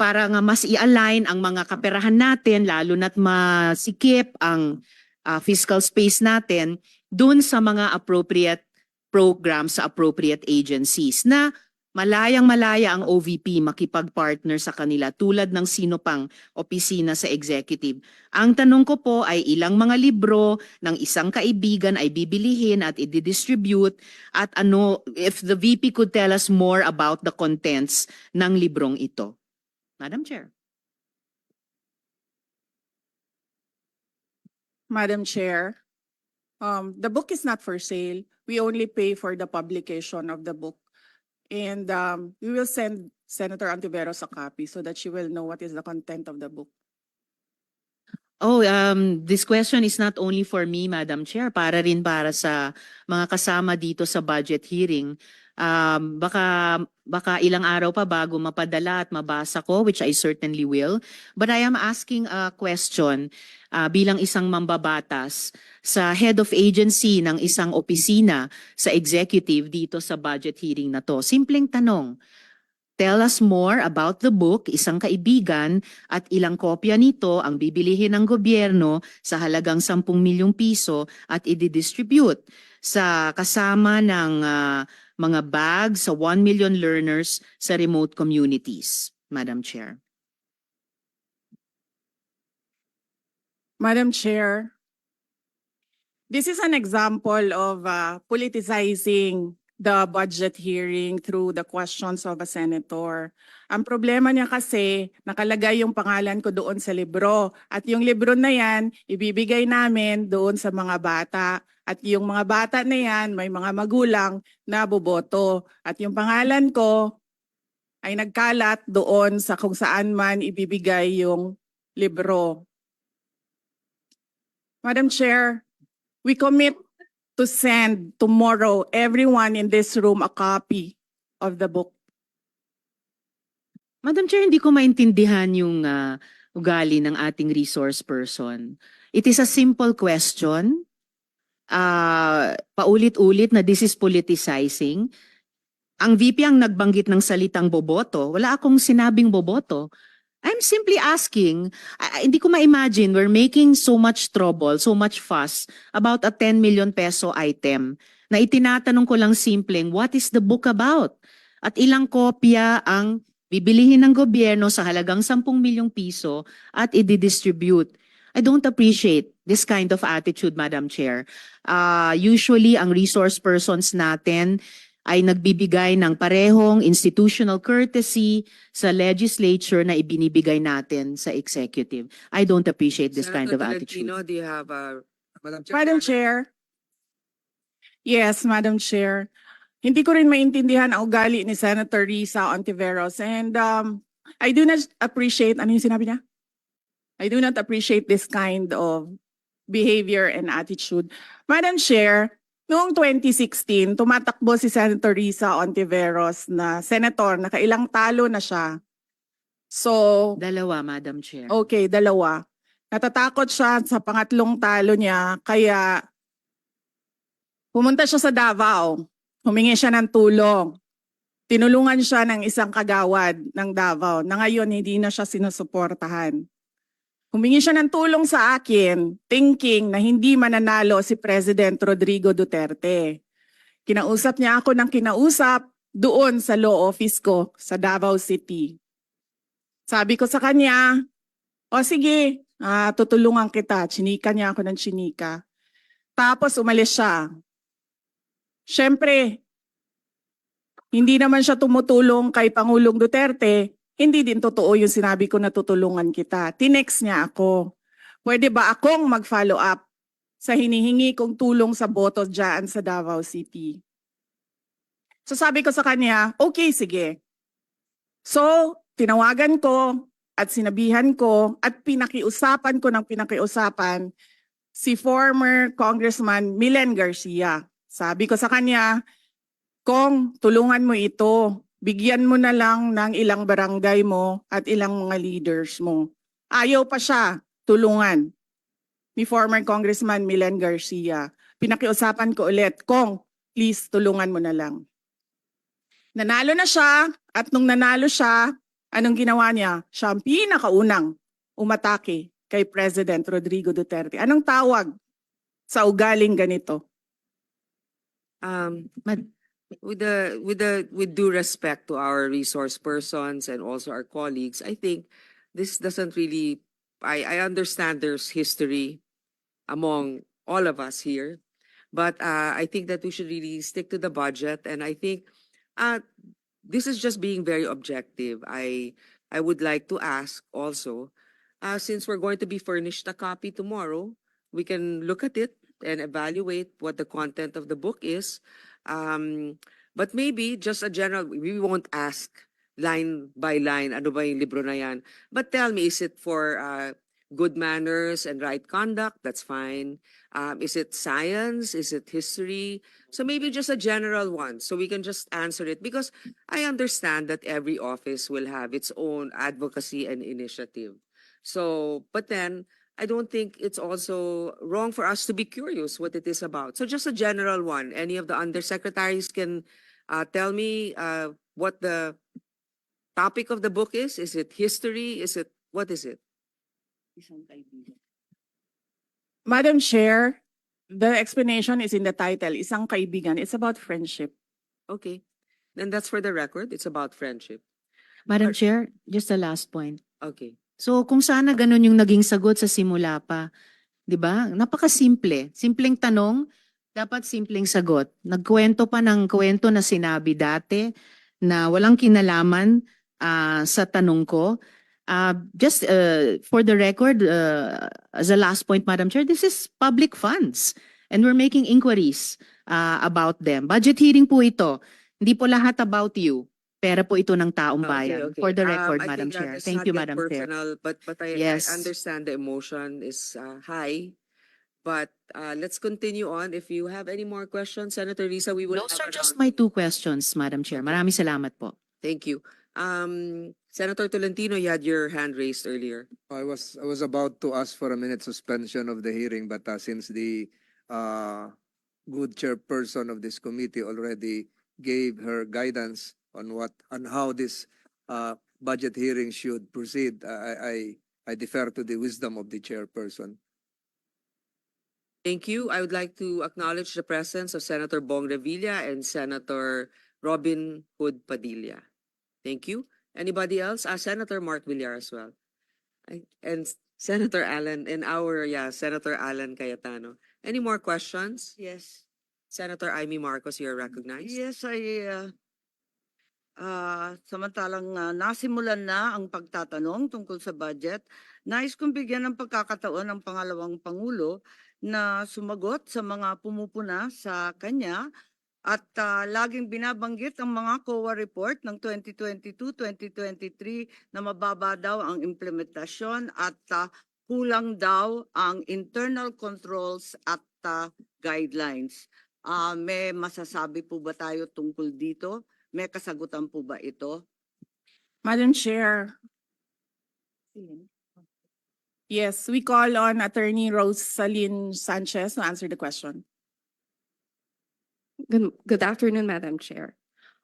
Speaker 10: para nga mas i-align ang mga kaperahan natin, lalo na't masikip ang fiscal space natin dun sa mga appropriate programs sa appropriate agencies na malayang-malaya ang OVP makipag-partner sa kanila tulad ng sino pang opisina sa executive. Ang tanong ko po ay ilang mga libro ng isang kaibigan ay bibilihin at i-distribute at ano, if the VP could tell us more about the contents ng librong ito. Madam Chair.
Speaker 2: Madam Chair, the book is not for sale. We only pay for the publication of the book. And we will send Senator Antiveros a copy so that she will know what is the content of the book.
Speaker 10: Oh, this question is not only for me, Madam Chair, para rin para sa mga kasama dito sa budget hearing. Baka ilang araw pa bago mapadala at mabasa ko, which I certainly will. But I am asking a question bilang isang mambabatas sa head of agency ng isang opisina sa executive dito sa budget hearing na to. Simpleng tanong. Tell us more about the book, isang kaibigan, at ilang kopya nito ang bibilihin ng gobyerno sa halagang 10 milyong piso at i-distribute sa kasama ng mga bags sa 1 million learners sa remote communities. Madam Chair.
Speaker 2: Madam Chair, this is an example of politicizing the budget hearing through the questions of a senator. Ang problema niya kasi, nakalagay yung pangalan ko doon sa libro. At yung libro na yan, ibibigay namin doon sa mga bata. At yung mga bata na yan, may mga magulang na boboto. At yung pangalan ko ay nagkalat doon sa kung saan man ibibigay yung libro. Madam Chair, we commit to send tomorrow everyone in this room a copy of the book.
Speaker 10: Madam Chair, hindi ko maintindihan yung ugali ng ating resource person. It is a simple question. Paulit-ulit na this is politicizing. Ang VP ang nagbanggit ng salitang boboto. Wala akong sinabing boboto. I'm simply asking, hindi ko ma-imagine we're making so much trouble, so much fuss about a 10 million peso item na itinatanong ko lang simpleng, what is the book about? At ilang kopya ang bibilihin ng gobyerno sa halagang 10 milyong piso at i-distribute. I don't appreciate this kind of attitude, Madam Chair. Usually, ang resource persons natin ay nagbibigay ng parehong institutional courtesy sa legislature na ibinibigay natin sa executive. I don't appreciate this kind of
Speaker 1: Senator
Speaker 10: attitude.
Speaker 1: Tolentino, do you have
Speaker 2: Madam Chair. Yes, Madam Chair. Hindi ko rin maintindihan ang ugali ni Senator Risa Ontiveros. And I do not appreciate, ano yung sinabi niya? I do not appreciate this kind of behavior and attitude. Madam Chair, noong 2016, tumatakbo si Senator Risa Ontiveros na senator, nakailang talo na siya. So,
Speaker 10: Dalawa, Madam Chair.
Speaker 2: okay, dalawa. Natatakot siya sa pangatlong talo niya, kaya pumunta siya sa Davao. Humingi siya ng tulong. Tinulungan siya ng isang kagawad ng Davao na ngayon hindi na siya sinusuportahan. Humingi siya ng tulong sa akin, thinking na hindi mananalo si President Rodrigo Duterte. Kinausap niya ako ng kinausap doon sa law office ko sa Davao City. Sabi ko sa kanya, o sige, tutulungan kita. Chinika niya ako ng chinika. Tapos umalis siya. Siyempre, hindi naman siya tumutulong kay Pangulong Duterte. Hindi din totoo yung sinabi ko na tutulungan kita. Tinext niya ako. Pwede ba akong mag-follow up sa hinihingi kong tulong sa boto dyan sa Davao City? So sabi ko sa kanya, okay, sige. So, tinawagan ko at sinabihan ko at pinakiusapan ko ng pinakiusapan si former Congressman Milen Garcia. Sabi ko sa kanya, Kong, tulungan mo ito. Bigyan mo na lang ng ilang barangay mo at ilang mga leaders mo. Ayaw pa siya tulungan ni former Congressman Milen Garcia. pinakiusapan ko ulit, Kong, please tulungan mo na lang. Nanalo na siya at nung nanalo siya, anong ginawa niya? Siya ang pinakaunang umatake kay President Rodrigo Duterte. Anong tawag sa ugaling ganito?
Speaker 10: Mad-
Speaker 1: With due respect to our resource persons and also our colleagues, I think this doesn't really. I understand there's history among all of us here, but I think that we should really stick to the budget, and I think this is just being very objective. I would like to ask also, since we're going to be furnished a copy tomorrow, we can look at it and evaluate what the content of the book is. But maybe just a general, we won't ask line by line, ano ba yung libro na yan? But tell me, is it for good manners and right conduct? That's fine. Is it science? Is it history? So maybe just a general one, so we can just answer it. Because I understand that every office will have its own advocacy and initiative. So, but then, I don't think it's also wrong for us to be curious what it is about. So just a general one. Any of the undersecretaries can tell me what the topic of the book is? Is it history? What is it?
Speaker 2: Madam Chair, the explanation is in the title, Isang Kaibigan. It's about friendship.
Speaker 1: Okay. Then that's for the record. It's about friendship.
Speaker 10: Madam Chair, just a last point.
Speaker 1: Okay.
Speaker 10: So kung sana ganun yung naging sagot sa simula pa, 'di ba? Napakasimple. Simpleng tanong, dapat simpleng sagot. Nagkwento pa ng kwento na sinabi dati na walang kinalaman sa tanong ko. Just for the record, as a last point, Madam Chair, this is public funds and we're making inquiries about them. Budget hearing po ito. Hindi po lahat about you. Pera po ito ng taong bayan. For the record,
Speaker 1: I
Speaker 10: Madam
Speaker 1: think
Speaker 10: Chair.
Speaker 1: let's
Speaker 10: Thank
Speaker 1: not
Speaker 10: you,
Speaker 1: get
Speaker 10: Madam Chair.
Speaker 1: personal, but
Speaker 10: Yes.
Speaker 1: I understand the emotion is high. But let's continue on. If you have any more questions, Senator Risa, we will
Speaker 10: Those are
Speaker 1: have
Speaker 10: just
Speaker 1: around-
Speaker 10: my 2 questions, Madam Chair.
Speaker 1: Okay.
Speaker 10: Maraming salamat po.
Speaker 1: Thank you. Senator Tolentino, you had your hand raised earlier.
Speaker 9: I was about to ask for a minute suspension of the hearing, but since the good chairperson of this committee already gave her guidance on how this budget hearing should proceed, I defer to the wisdom of the chairperson.
Speaker 1: Thank you. I would like to acknowledge the presence of Senator Bong Revilla and Senator Robin Hood Padilla. Thank you. Anybody else? Senator Mark Villar as well. And Senator Alan, Senator Alan Cayetano. Any more questions?
Speaker 11: Yes.
Speaker 1: Senator Amy Marcos, you're recognized.
Speaker 11: Yes, samantalang nasimulan na ang pagtatanong tungkol sa budget, nais kong bigyan ng pagkakataon ng pangalawang Pangulo na sumagot sa mga pumupuna sa kanya at laging binabanggit ang mga COA report ng 2022-2023 na mababa daw ang implementasyon at kulang daw ang internal controls at guidelines. May masasabi po ba tayo tungkol dito? May kasagutan po ba ito?
Speaker 2: Madam Chair, yes, we call on Attorney Rosaline Sanchez to answer the question.
Speaker 12: Good afternoon, Madam Chair.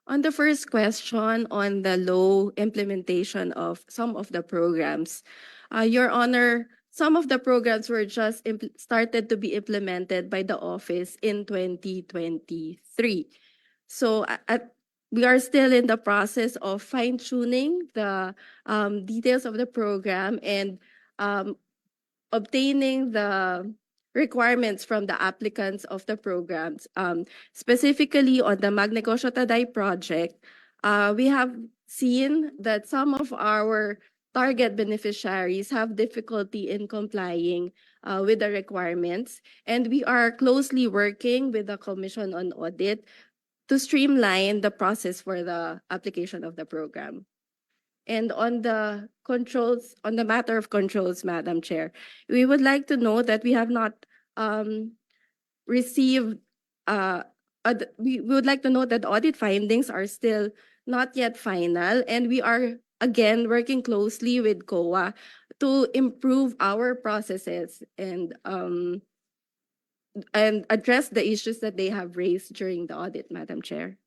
Speaker 12: On the first question on the low implementation of some of the programs, Your Honor, some of the programs were just started to be implemented by the office in 2023. So we are still in the process of fine-tuning the details of the program and obtaining the requirements from the applicants of the programs. Specifically on the Magnegosyo Taday project, we have seen that some of our target beneficiaries have difficulty in complying with the requirements, and we are closely working with the Commission on Audit to streamline the process for the application of the program. And on the controls, on the matter of controls, Madam Chair, we would like to know that we have not received, we would like to know that audit findings are still not yet final, and we are again working closely with COA to improve our processes and address the issues that they have raised during the audit, Madam Chair.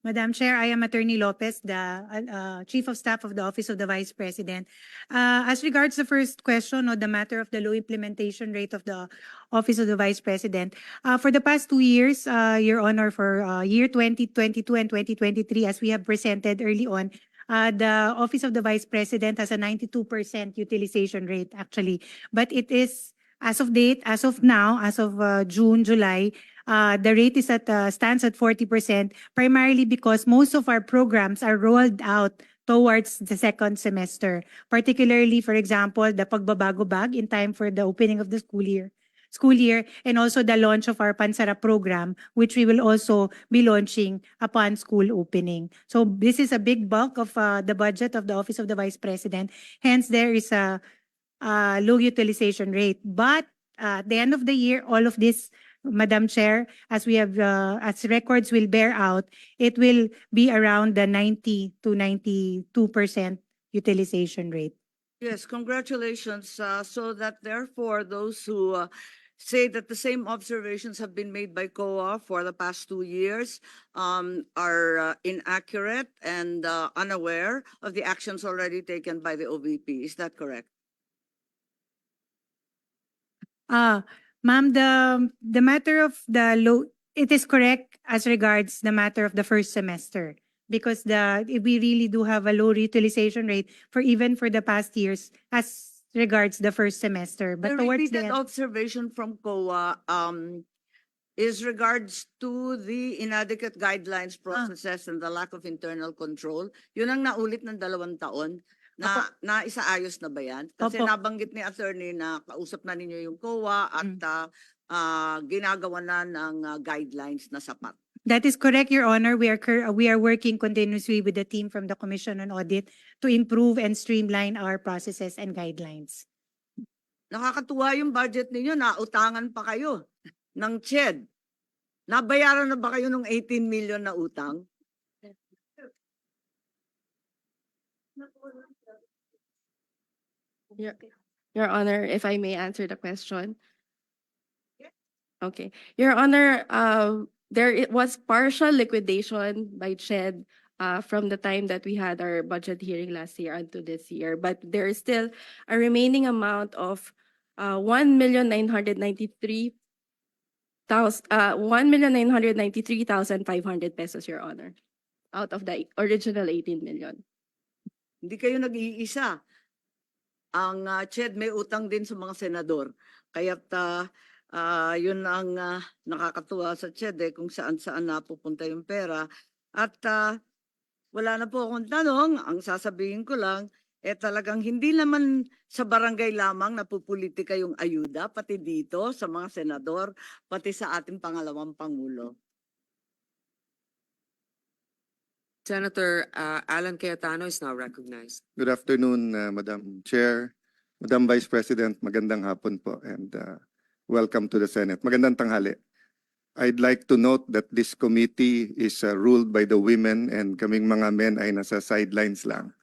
Speaker 13: Madam Chair, I am Attorney Lopez, the Chief of Staff of the Office of the Vice President. As regards the first question on the matter of the low implementation rate of the Office of the Vice President, for the past 2 years, Your Honor, for year 2022 and 2023, as we have presented early on, the Office of the Vice President has a 92% utilization rate actually, but it is as of date, as of now, as of June, July, the rate is stands at 40%, primarily because most of our programs are rolled out towards the second semester. Particularly, for example, the Pagbabago Bag in time for the opening of the school year, and also the launch of our Pansarap program, which we will also be launching upon school opening. So this is a big bulk of the budget of the Office of the Vice President. Hence, there is a low utilization rate. But at the end of the year, all of this, Madam Chair, as we have, as records will bear out, it will be around the 90 to 92% utilization rate.
Speaker 11: Yes, congratulations. So that therefore, those who say that the same observations have been made by COA for the past 2 years are inaccurate and unaware of the actions already taken by the OVP. Is that correct?
Speaker 13: Ma'am, the matter of the low, it is correct as regards the matter of the first semester, because we really do have a low utilization rate for the past years as regards the first semester. But
Speaker 11: The
Speaker 13: towards
Speaker 11: repeated
Speaker 13: the end,
Speaker 11: observation from COA is regards to the inadequate guidelines, processes, and the lack of internal control. Yun ang naulit ng 2 taon. Na isaayos na ba yan? Kasi
Speaker 13: Opo.
Speaker 11: nabanggit ni attorney na kausap na ninyo yung COA at ginagawa na ng guidelines na sapat.
Speaker 13: that is correct, Your Honor. We are working continuously with the team from the Commission on Audit to improve and streamline our processes and guidelines.
Speaker 11: Nakakatuwa yung budget ninyo, nautangan pa kayo ng CHED. Nabayaran na ba kayo ng 18 million na utang?
Speaker 12: Your Honor, if I may answer the question. Okay. Your Honor, was partial liquidation by CHED from the time that we had our budget hearing last year until this year, but there is still a remaining amount of 1,993,500 pesos, Your Honor, out of the original 18 million.
Speaker 11: Hindi kayo nag-iisa. Ang CHED may utang din sa mga senador. Kaya't yun ang nakakatuwa sa CHED kung saan-saan napupunta yung pera. At wala na po akong tanong. Ang sasabihin ko lang, talagang hindi naman sa barangay lamang napupolitika yung ayuda, pati dito sa mga senador, pati sa ating pangalawang Pangulo.
Speaker 1: Senator Alan Cayetano is now recognized.
Speaker 14: Good afternoon, Madam Chair, Madam Vice President, magandang hapon po, and welcome to the Senate. Magandang tanghali. I'd like to note that this committee is ruled by the women and kaming mga men ay nasa sidelines lang.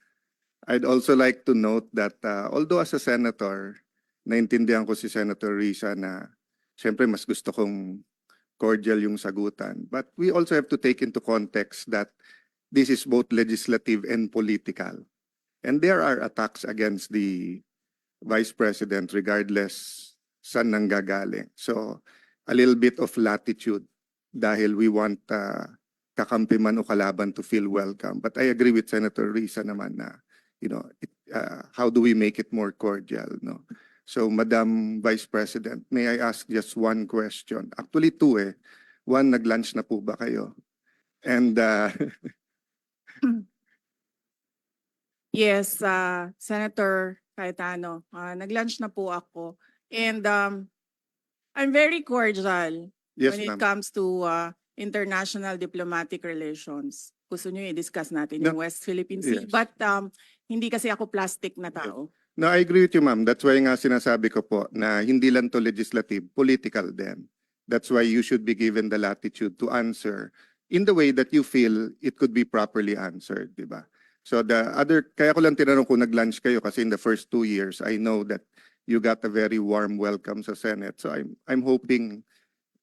Speaker 14: I'd also like to note that although as a senator, naintindihan ko si Senator Risa na siyempre mas gusto kong cordial yung sagutan. But we also have to take into context that this is both legislative and political. And there are attacks against the Vice President regardless saan nanggagaling. So a little bit of latitude dahil we want kakampi man o kalaban to feel welcome. But I agree with Senator Risa naman na, how do we make it more cordial? No? So Madam Vice President, may I ask just one question? Actually two eh. One, nag-lunch na po ba kayo? And
Speaker 2: Yes, Senator Cayetano, nag-lunch na po ako. And I'm very cordial
Speaker 14: yes,
Speaker 2: when it
Speaker 14: ma'am.
Speaker 2: comes to international diplomatic relations. Gusto nyo i-discuss natin
Speaker 14: No.
Speaker 2: yung West Philippine Sea.
Speaker 14: Yes.
Speaker 2: But hindi kasi ako plastic na tao.
Speaker 14: No, I agree with you, ma'am. That's why nga sinasabi ko po na hindi lang to legislative, political din. That's why you should be given the latitude to answer in the way that you feel it could be properly answered, di ba? So kaya ko lang tinanong kung nag-lunch kayo kasi in the first 2 years, I know that you got a very warm welcome sa Senate. So I'm hoping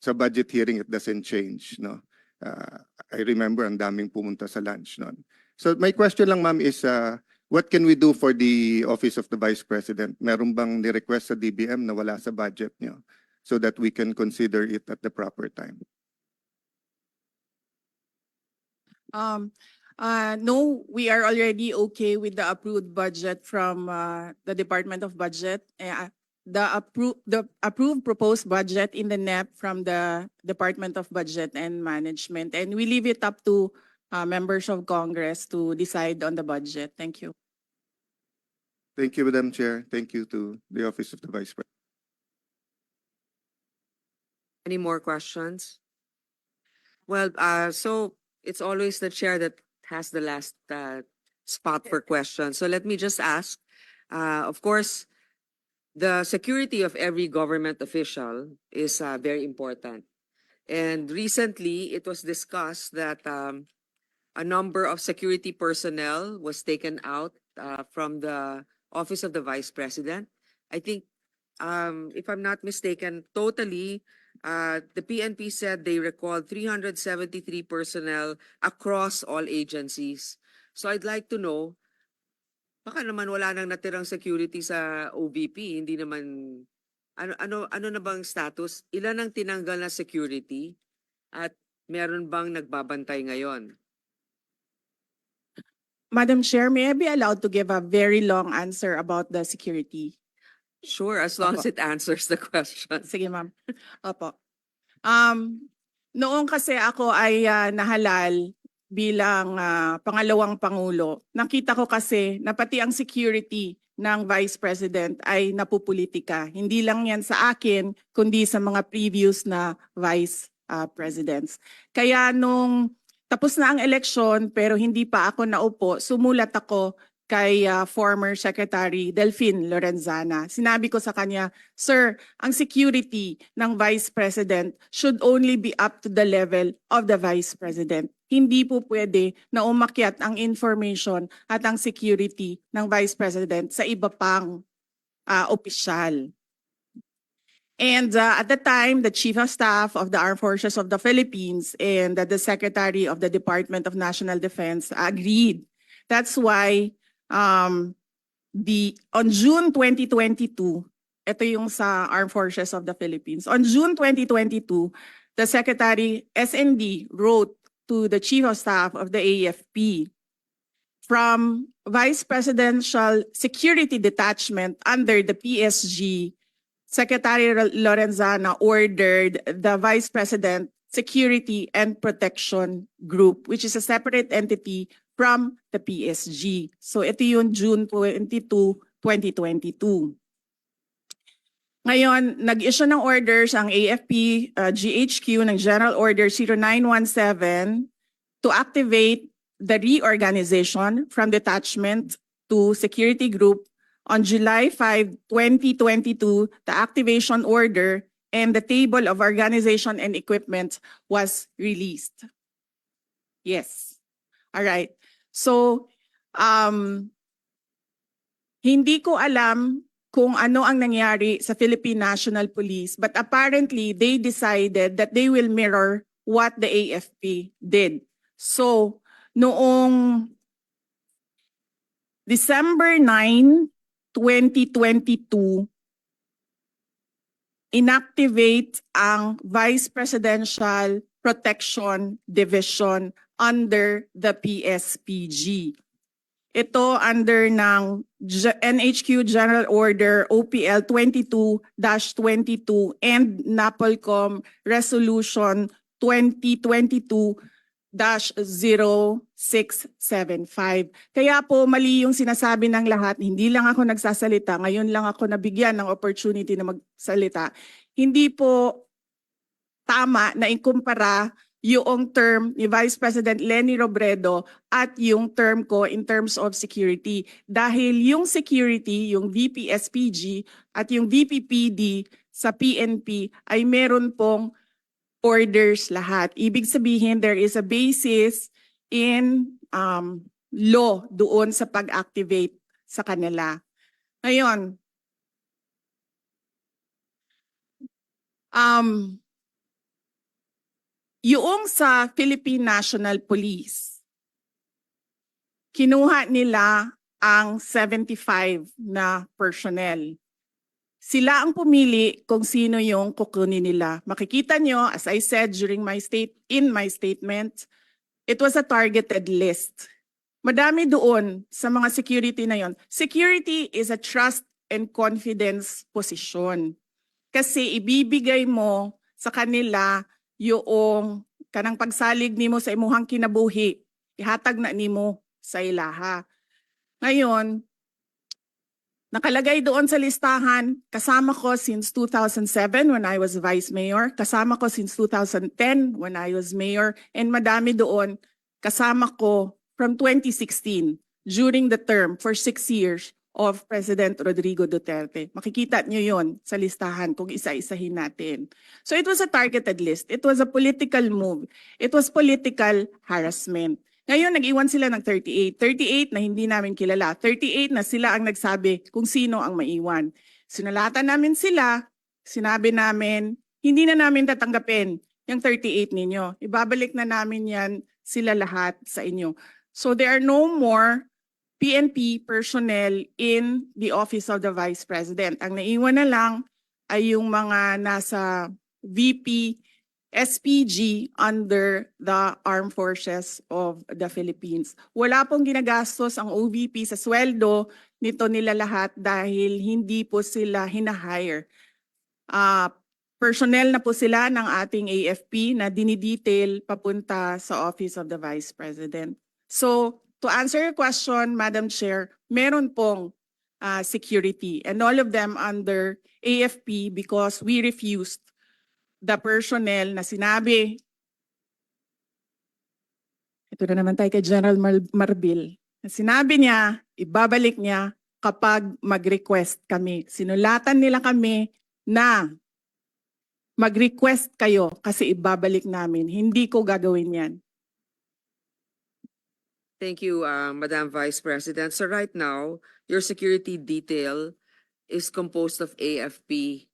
Speaker 14: sa budget hearing it doesn't change, no? I remember ang daming pumunta sa lunch noon. So my question lang, ma'am, is what can we do for the Office of the Vice President? Meron bang ni-request sa DBM na wala sa budget niyo so that we can consider it at the proper time?
Speaker 2: No, we are already okay with the approved budget from the Department of Budget. The approved proposed budget in the NEP from the Department of Budget and Management, and we leave it up to members of Congress to decide on the budget. Thank you.
Speaker 14: Thank you, Madam Chair. Thank you to the Office of the Vice President.
Speaker 1: Any more questions? Well, so it's always the chair that has the last spot for questions. So let me just ask, of course, the security of every government official is very important. And recently, it was discussed that a number of security personnel was taken out from the Office of the Vice President. I think, if I'm not mistaken, totally, the PNP said they recalled 373 personnel across all agencies. So I'd like to know, baka naman wala nang natirang security sa OVP, hindi naman, ano na bang status? Ilan ang tinanggal na security at meron bang nagbabantay ngayon?
Speaker 2: Madam Chair, may I be allowed to give a very long answer about the security?
Speaker 1: Sure, as long as it answers the question.
Speaker 2: Sige, ma'am. Opo. Noong kasi ako ay nahalal bilang pangalawang pangulo, nakita ko kasi na pati ang security ng Vice President ay napupulitika. Hindi lang yan sa akin, kundi sa mga previous na Vice Presidents. Kaya nung tapos na ang eleksyon pero hindi pa ako naupo, sumulat ako kay former Secretary Delfin Lorenzana. Sinabi ko sa kanya, Sir, ang security ng Vice President should only be up to the level of the Vice President. Hindi po pwede na umakyat ang information at ang security ng Vice President sa iba pang opisyal. And at the time, the Chief of Staff of the Armed Forces of the Philippines and the Secretary of the Department of National Defense agreed. That's why on June 2022, ito yung sa Armed Forces of the Philippines. On June 2022, the Secretary SND wrote to the Chief of Staff of the AFP, from Vice Presidential Security Detachment under the PSG, Secretary Lorenzana ordered the Vice President Security and Protection Group, which is a separate entity from the PSG. So ito yung June 22, 2022. Ngayon, nag-issue ng orders ang AFP GHQ ng General Order 0917 to activate the reorganization from detachment to security group. On July 5, 2022, the activation order and the table of organization and equipment was released. Yes. All right. So, hindi ko alam kung ano ang nangyari sa Philippine National Police, but apparently they decided that they will mirror what the AFP did. So, noong December 9, 2022, inactivate ang Vice Presidential Protection Division under the PSPG. Ito under ng NHQ General Order OPL 22-22 and NAPOLCOM Resolution 2022-0675. Kaya po mali yung sinasabi ng lahat, hindi lang ako nagsasalita, ngayon lang ako nabigyan ng opportunity na magsalita. Hindi po tama na ikumpara yung term ni Vice President Leni Robredo at yung term ko in terms of security. Dahil yung security, yung VP-SPG at yung VP-PD sa PNP ay meron pong orders lahat. Ibig sabihin, there is a basis in law doon sa pag-activate sa kanila. Ngayon, yung sa Philippine National Police, kinuha nila ang 75 na personnel. Sila ang pumili kung sino yung kukunin nila. Makikita nyo, as I said in my statement, it was a targeted list. Madami doon sa mga security na yon. Security is a trust and confidence position. Kasi ibibigay mo sa kanila yung kanang pagsalig nimo sa imuhang kinabuhi. Ihatag na nimo sa ilaha. Ngayon, nakalagay doon sa listahan, kasama ko since 2007 when I was Vice Mayor, kasama ko since 2010 when I was Mayor, and madami doon kasama ko from 2016 during the term for 6 years of President Rodrigo Duterte. Makikita nyo yon sa listahan kung isa-isahin natin. So it was a targeted list. It was a political move. It was political harassment. Ngayon, nag-iwan sila ng 38. 38 na hindi namin kilala. 38 na sila ang nagsabi kung sino ang maiwan. Sinalatan namin sila, sinabi namin, hindi na namin tatanggapin yung 38 ninyo. Ibabalik na namin yan sila lahat sa inyo. So there are no more PNP personnel in the Office of the Vice President. Ang naiwan na lang ay yung mga nasa VP SPG under the Armed Forces of the Philippines. Wala pong ginagastos ang OVP sa sweldo nito nila lahat dahil hindi po sila hinahire. Personnel na po sila ng ating AFP na dinidetail papunta sa Office of the Vice President. So, to answer your question, Madam Chair, meron pong security and all of them under AFP because we refused the personnel na sinabi, ito na naman tayo kay General Marbil, na sinabi niya, ibabalik niya kapag mag-request kami. Sinulatan nila kami na mag-request kayo kasi ibabalik namin. Hindi ko gagawin yan.
Speaker 1: Thank you, Madam Vice President. So right now, your security detail is composed of AFP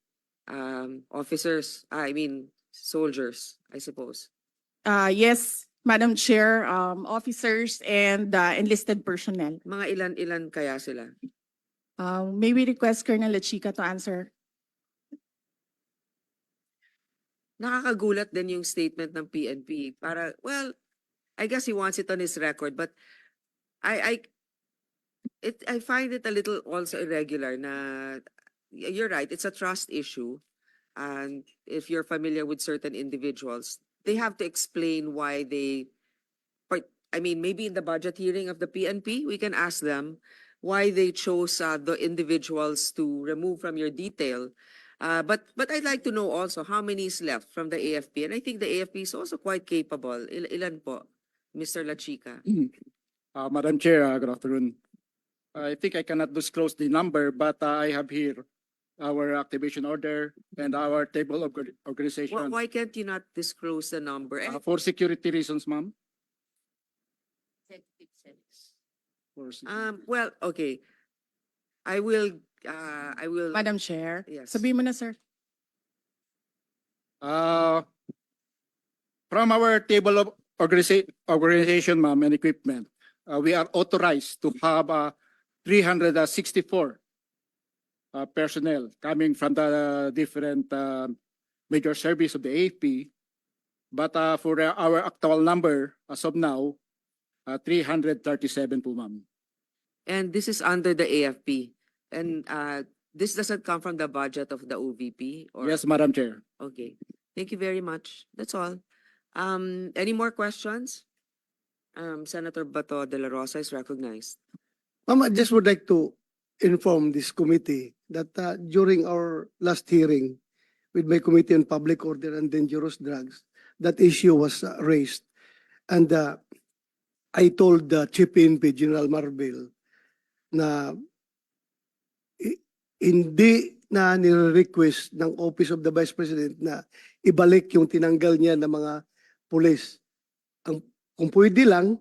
Speaker 1: officers, soldiers, I suppose.
Speaker 2: Yes, Madam Chair, officers and enlisted personnel.
Speaker 1: Mga ilan kaya sila?
Speaker 2: May we request Colonel Lachica to answer?
Speaker 1: Nakakagulat din yung statement ng PNP. I guess he wants it on his record, but I find it a little also irregular na you're right, it's a trust issue. And if you're familiar with certain individuals, they have to explain why maybe in the budget hearing of the PNP, we can ask them why they chose the individuals to remove from your detail. But I'd like to know also how many is left from the AFP. And I think the AFP is also quite capable. Ilan po, Mr. Lachica?
Speaker 15: Madam Chair, good afternoon. I think I cannot disclose the number, but I have here our activation order and our table of organization.
Speaker 1: Why can't you not disclose the number?
Speaker 15: For security reasons, ma'am.
Speaker 1: Well, okay. I will.
Speaker 2: Madam Chair,
Speaker 1: Yes.
Speaker 2: sabihin mo na, sir.
Speaker 15: From our table of organization, ma'am, and equipment, we are authorized to have 364 personnel coming from the different major service of the AFP. But for our actual number, as of now, 337 po, ma'am.
Speaker 1: And this is under the AFP. And this doesn't come from the budget of the OVP? Or...
Speaker 15: Yes, Madam Chair.
Speaker 1: Okay. Thank you very much. That's all. Any more questions? Senator Bato de la Rosa is recognized.
Speaker 5: Ma'am, I just would like to inform this committee that during our last hearing with my Committee on Public Order and Dangerous Drugs, that issue was raised. And I told the Chief PNP, General Marbil, na hindi na nire-request ng Office of the Vice President na ibalik yung tinanggal niya ng mga pulis. Kung pwede lang,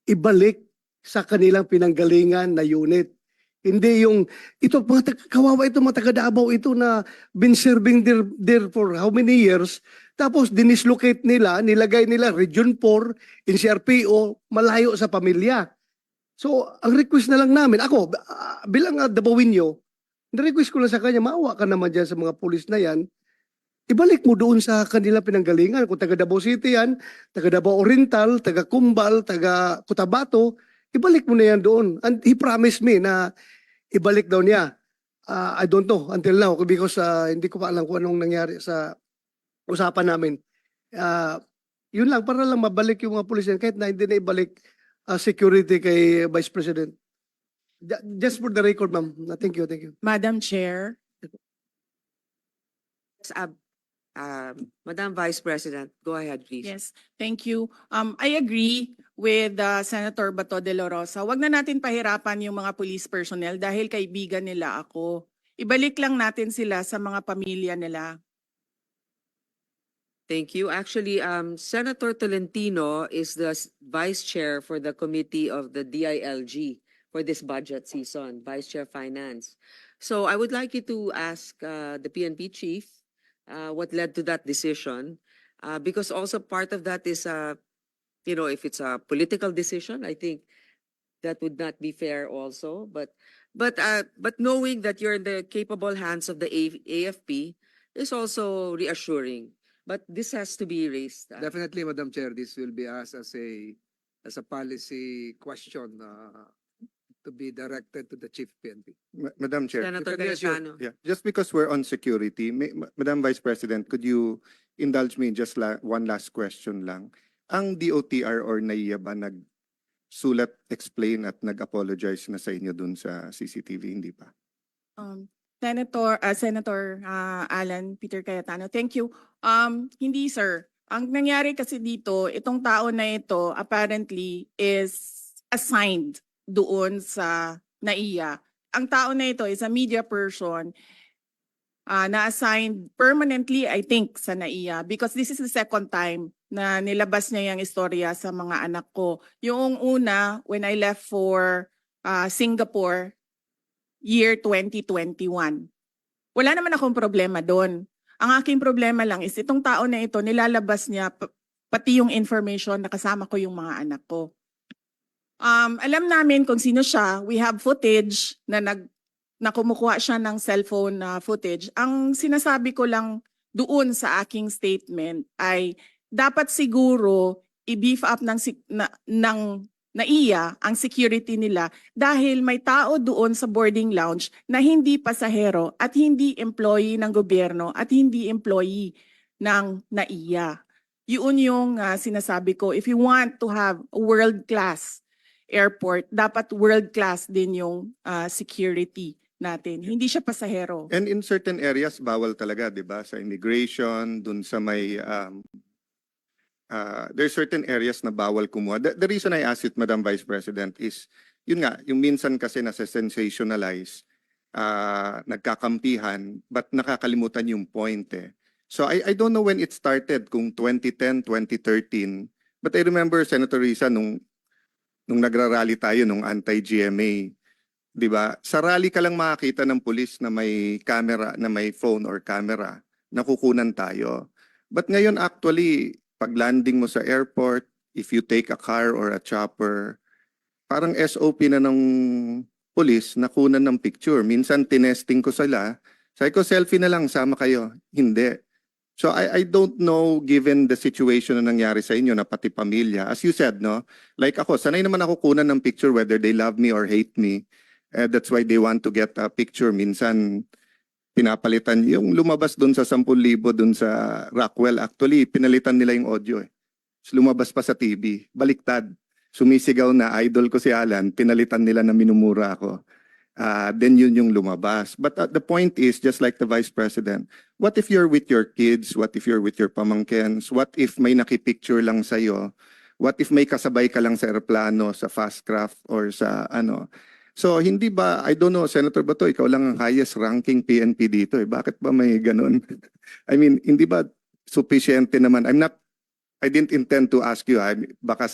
Speaker 5: ibalik sa kanilang pinanggalingan na unit. Hindi yung, ito, kawawa ito, mga taga Davao ito na been serving there for how many years, tapos dinislocate nila, nilagay nila Region 4, NCRPO, malayo sa pamilya. So, ang request na lang namin, ako, bilang Davaoenyo, na-request ko lang sa kanya, maawa ka naman dyan sa mga pulis na yan, ibalik mo doon sa kanilang pinanggalingan. Kung taga Davao City yan, taga Davao Oriental, taga Cumbal, taga Cotabato, ibalik mo na yan doon. And he promised me na ibalik daw niya. I don't know until now because hindi ko pa alam kung anong nangyari sa usapan namin. Yun lang, para lang mabalik yung mga pulis yan, kahit na hindi na ibalik security kay Vice President. Just for the record, ma'am. Thank you, thank you.
Speaker 2: Madam Chair.
Speaker 1: Madam Vice President, go ahead, please.
Speaker 2: Yes, thank you. I agree with Senator Bato de la Rosa. Wag na natin pahirapan yung mga police personnel dahil kaibigan nila ako. Ibalik lang natin sila sa mga pamilya nila.
Speaker 1: Thank you. Actually, Senator Tolentino is the Vice Chair for the Committee of the DILG for this budget season, Vice Chair Finance. So I would like you to ask the PNP Chief what led to that decision, because also part of that is, if it's a political decision, I think that would not be fair also. But knowing that you're in the capable hands of the AFP is also reassuring. But this has to be raised.
Speaker 9: Definitely, Madam Chair, this will be asked as a policy question to be directed to the Chief PNP.
Speaker 14: Madam Chair.
Speaker 1: Senator
Speaker 9: You can be assured.
Speaker 1: Cayetano.
Speaker 14: Yeah, just because we're on security, Madam Vice President, could you indulge me just one last question lang? Ang DOTR or NAIA ba nagsulat, explain at nag-apologize na sa inyo dun sa CCTV, hindi pa?
Speaker 2: Senator Alan Peter Cayetano, thank you. Hindi sir. Ang nangyari kasi dito, itong tao na ito apparently is assigned doon sa NAIA. Ang tao na ito is a media person na-assigned permanently, I think, sa NAIA because this is the second time na nilabas niya yung istorya sa mga anak ko. Yung una, when I left for Singapore, year 2021. Wala naman akong problema doon. Ang aking problema lang is itong tao na ito, nilalabas niya pati yung information na kasama ko yung mga anak ko. Alam namin kung sino siya. We have footage na kumukuha siya ng cellphone footage. Ang sinasabi ko lang doon sa aking statement ay dapat siguro i-beef up ng NAIA ang security nila dahil may tao doon sa boarding lounge na hindi pasahero at hindi employee ng gobyerno at hindi employee ng NAIA. Yun yung sinasabi ko. If you want to have a world-class airport, dapat world-class din yung security natin. Hindi siya pasahero.
Speaker 14: And in certain areas, bawal talaga, di ba? Sa immigration, dun sa may... there's certain areas na bawal kumuha. The reason I asked it, Madam Vice President, is yun nga, yung minsan kasi nasa-sensationalize, nagkakampihan, but nakakalimutan yung point eh. So I don't know when it started, kung 2010, 2013, but I remember, Senator Risa, nung nagrarally tayo, nung anti-GMA, di ba? Sa rally ka lang makakita ng pulis na may camera, na may phone or camera, nakukunan tayo. But ngayon actually, pag landing mo sa airport, if you take a car or a chopper, parang SOP na ng pulis, nakunan ng picture. Minsan tinesting ko sila, sabi ko selfie na lang, sama kayo. Hindi. So I don't know, given the situation na nangyari sa inyo na pati pamilya. As you said, no? Like ako, sanay naman ako kunan ng picture whether they love me or hate me. That's why they want to get a picture. Minsan, pinapalitan yung lumabas doon sa 10,000 doon sa Rockwell. Actually, pinalitan nila yung audio eh. So, lumabas pa sa TV. Baliktad. Sumisigaw na idol ko si Alan, pinalitan nila na minumura ako. Then yun yung lumabas. But the point is, just like the Vice President, what if you're with your kids? What if you're with your pamangkens? What if may nakipicture lang sa'yo? What if may kasabay ka lang sa aeroplano, sa Fastcraft, or sa ano? So hindi ba, I don't know, Senator Bato, ikaw lang ang highest ranking PNP dito eh. Bakit ba may ganun? I mean, hindi ba sufficiente naman? I'm not I didn't intend to ask you. Baka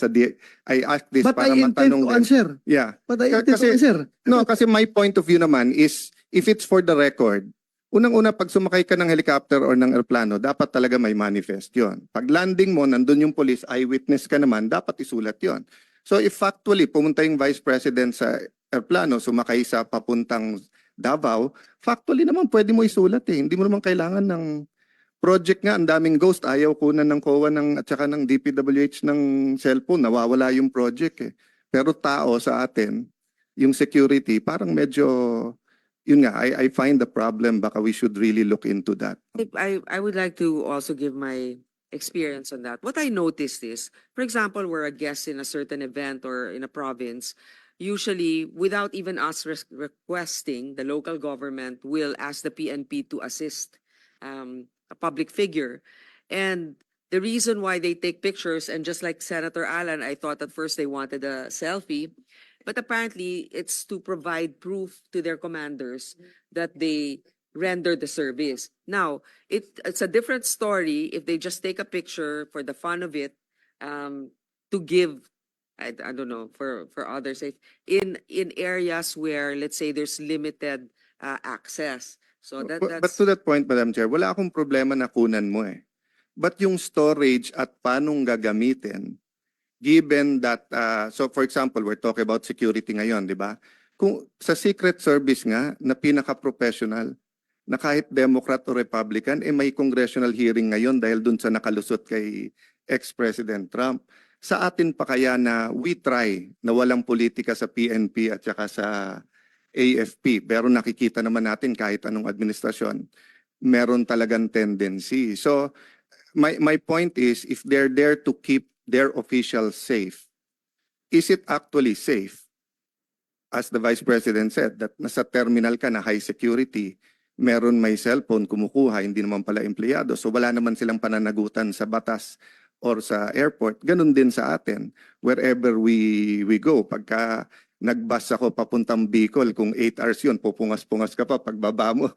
Speaker 14: I asked this
Speaker 5: But
Speaker 14: para
Speaker 5: I intend
Speaker 14: matanong
Speaker 5: to
Speaker 14: din.
Speaker 5: answer.
Speaker 14: Yeah.
Speaker 5: But I
Speaker 14: Ka-
Speaker 5: intend to
Speaker 14: kasi-
Speaker 5: answer.
Speaker 14: No, kasi my point of view naman is, if it's for the record, unang-una, pag sumakay ka ng helicopter or ng aeroplano, dapat talaga may manifest yon. Pag landing mo, nandun yung police, eyewitness ka naman, dapat isulat yon. So if factually, pumunta yung Vice President sa aeroplano, sumakay sa papuntang Davao, factually naman pwede mo isulat eh. Hindi mo naman kailangan ng project nga, ang daming ghost, ayaw kunan ng COA at saka ng DPWH ng cellphone, nawawala yung project eh. Pero tao sa atin, yung security, parang medyo, yun nga, I find the problem, baka we should really look into that.
Speaker 1: I would like to also give my experience on that. What I noticed is, for example, we're a guest in a certain event or in a province, usually without even us requesting, the local government will ask the PNP to assist a public figure. And the reason why they take pictures, and just like Senator Alan, I thought at first they wanted a selfie, but apparently it's to provide proof to their commanders that they render the service. Now, it's a different story if they just take a picture for the fun of it, to give, I don't know, for others, in areas where, let's say, there's limited access. So
Speaker 14: But
Speaker 1: that's
Speaker 14: to that point, Madam Chair, wala akong problema na kunan mo eh. But yung storage at paanong gagamitin, given that, so for example, we're talking about security ngayon, di ba? Kung sa Secret Service nga, na pinaka-professional, na kahit Democrat o Republican, may congressional hearing ngayon dahil dun sa nakalusot kay ex-President Trump. Sa atin pa kaya na we try na walang politika sa PNP at saka sa AFP, pero nakikita naman natin kahit anong administrasyon, meron talagang tendency. So, my point is, if they're there to keep their officials safe, is it actually safe? As the Vice President said, that nasa terminal ka na high security, meron may cellphone, kumukuha, hindi naman pala empleyado. So wala naman silang pananagutan sa batas or sa airport. Ganun din sa atin, wherever we go. Pagka nag-bus ako papuntang Bicol, kung 8 hours yun, pupungas-pungas ka pa pagbaba mo.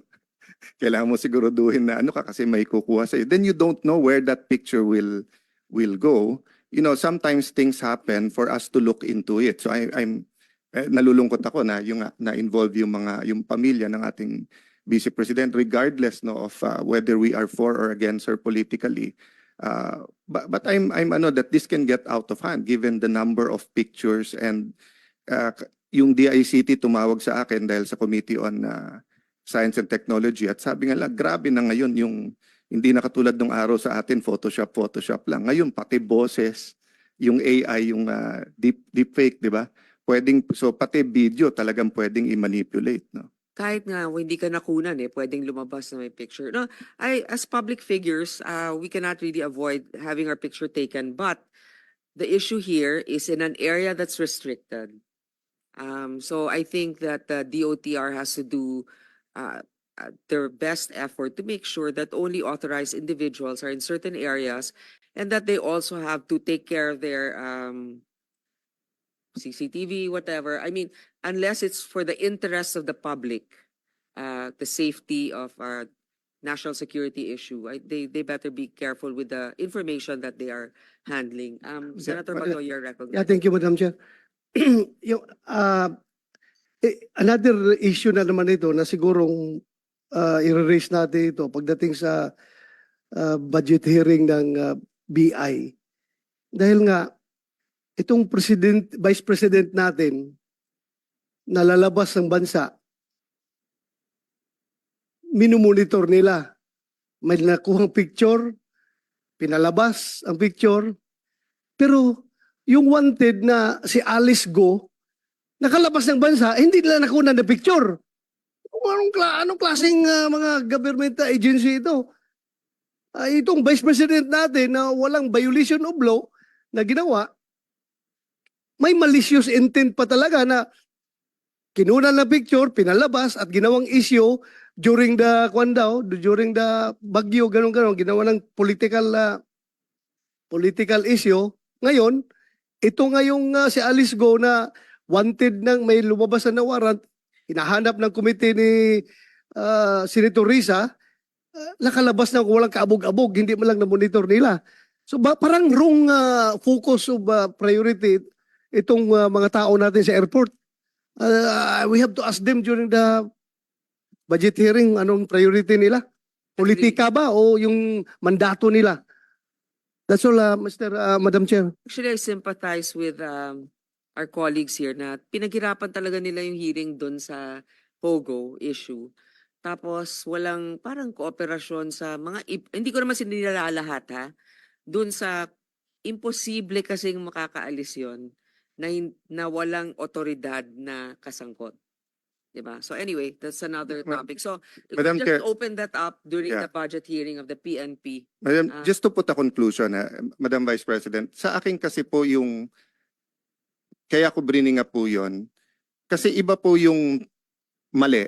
Speaker 14: Kailangan mo siguraduhin na ano ka kasi may kukuha sa'yo. Then you don't know where that picture will go. You know, sometimes things happen for us to look into it. So I'm nalulungkot ako na yung na-involve yung pamilya ng ating Vice President, regardless of whether we are for or against her politically. But I'm that this can get out of hand given the number of pictures, and yung DICT tumawag sa akin dahil sa Committee on Science and Technology, at sabi nga lang, grabe na ngayon yung hindi na katulad ng araw sa atin, Photoshop lang. Ngayon pati boses, yung AI, yung deepfake, di ba? So pati video talagang pwedeng i-manipulate, no?
Speaker 1: kahit nga hindi ka nakunan pwedeng lumabas na may picture. No, as public figures, we cannot really avoid having our picture taken, but the issue here is in an area that's restricted. So I think that the DOTR has to do their best effort to make sure that only authorized individuals are in certain areas, and that they also have to take care of their CCTV, whatever. I mean, unless it's for the interest of the public, the safety of our national security issue, they better be careful with the information that they are handling. Senator Bato, you're recognized.
Speaker 5: Yeah, thank you, Madam Chair. Yung, another issue na naman ito na sigurong i-raise natin ito pagdating sa budget hearing ng BI. Dahil nga, itong Vice President natin na lalabas ng bansa, minumonitor nila. May nakuhang picture, pinalabas ang picture, pero yung wanted na si Alice Go, nakalabas ng bansa, hindi nila nakuha na picture. Anong klaseng mga government agency ito? Itong Vice President natin na walang violation of law na ginawa, may malicious intent pa talaga na kinunan na picture, pinalabas at ginawang issue during the during the bagyo, ganun-ganun, ginawa ng political issue. Ngayon, ito ngayong si Alice Go na wanted nang may lumabas na warrant, hinahanap ng komite ni Senator Risa, nakalabas na walang kaabog-abog, hindi man lang na-monitor nila. So parang wrong focus of priority itong mga tao natin sa airport. We have to ask them during the budget hearing anong priority nila. Politika ba o yung mandato nila? That's all, Madam Chair.
Speaker 1: Actually, I sympathize with our colleagues here na pinaghirapan talaga nila yung hearing doon sa POGO issue. Tapos walang parang kooperasyon sa mga, hindi ko naman sinilala lahat ha, doon sa imposible kasing makakaalis yon na walang otoridad na kasangkot. Diba? So anyway, that's another topic. So
Speaker 14: Madam
Speaker 1: just
Speaker 14: Chair.
Speaker 1: open that up during
Speaker 14: Yeah.
Speaker 1: the budget hearing of the PNP.
Speaker 14: Madam,
Speaker 1: Ah.
Speaker 14: just to put a conclusion, Madam Vice President, sa akin kasi po yung, kaya ko bringing up po yun, kasi iba po yung mali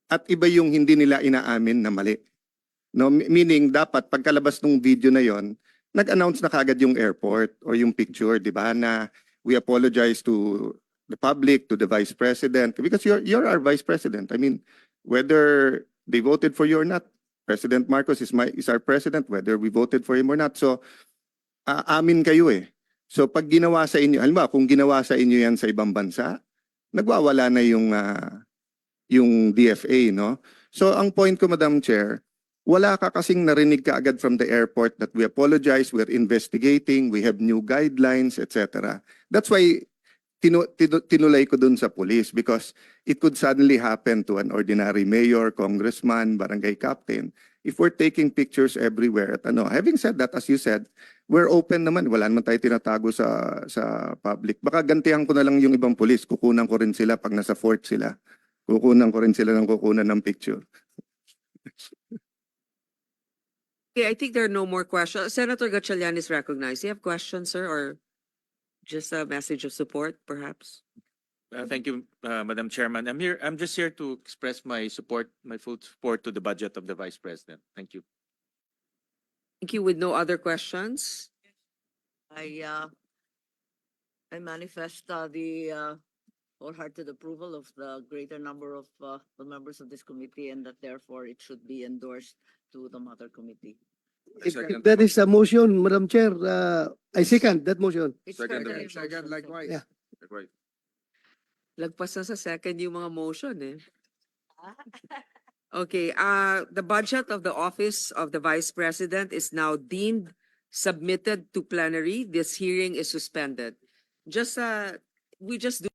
Speaker 14: at iba yung hindi nila inaamin na mali. No, meaning dapat pagkalabas ng video na yon, nag-announce na kagad yung airport or yung picture, di ba, na we apologize to the public, to the Vice President, because you're our Vice President. I mean, whether they voted for you or not, President Marcos is our president, whether we voted for him or not. So, amin kayo eh. So, pag ginawa sa inyo, halimbawa, kung ginawa sa inyo yan sa ibang bansa, nagwawala na yung DFA, no? So, ang point ko, Madam Chair, wala ka kasing narinig ka agad from the airport that we apologize, we're investigating, we have new guidelines, etc. That's why tinulay ko dun sa police, because it could suddenly happen to an ordinary mayor, congressman, barangay captain if we're taking pictures everywhere at ano. Having said that, as you said, we're open naman, wala naman tayo tinatago sa public. Baka gantihan ko na lang yung ibang police, kukunan ko rin sila pag nasa fort sila. Kukunan ko rin sila ng kukunan ng picture.
Speaker 1: Okay, I think there are no more questions. Senator Gatchalian is recognized. Do you have questions, sir, or just a message of support, perhaps?
Speaker 16: Thank you, Madam Chairman. I'm just here to express my support, my full support to the budget of the Vice President. Thank you.
Speaker 1: Thank you. With no other questions?
Speaker 11: I manifest the wholehearted approval of the greater number of the members of this committee, and that therefore it should be endorsed to the mother committee.
Speaker 5: If that is a motion, Madam Chair, I second that motion.
Speaker 11: It's
Speaker 7: Second,
Speaker 11: further
Speaker 9: Second,
Speaker 11: motion, so-
Speaker 9: likewise.
Speaker 5: Yeah.
Speaker 7: Right.
Speaker 1: Lagpas na sa second yung mga motion eh. Okay, the budget of the office of the Vice President is now deemed submitted to plenary. This hearing is suspended. We just do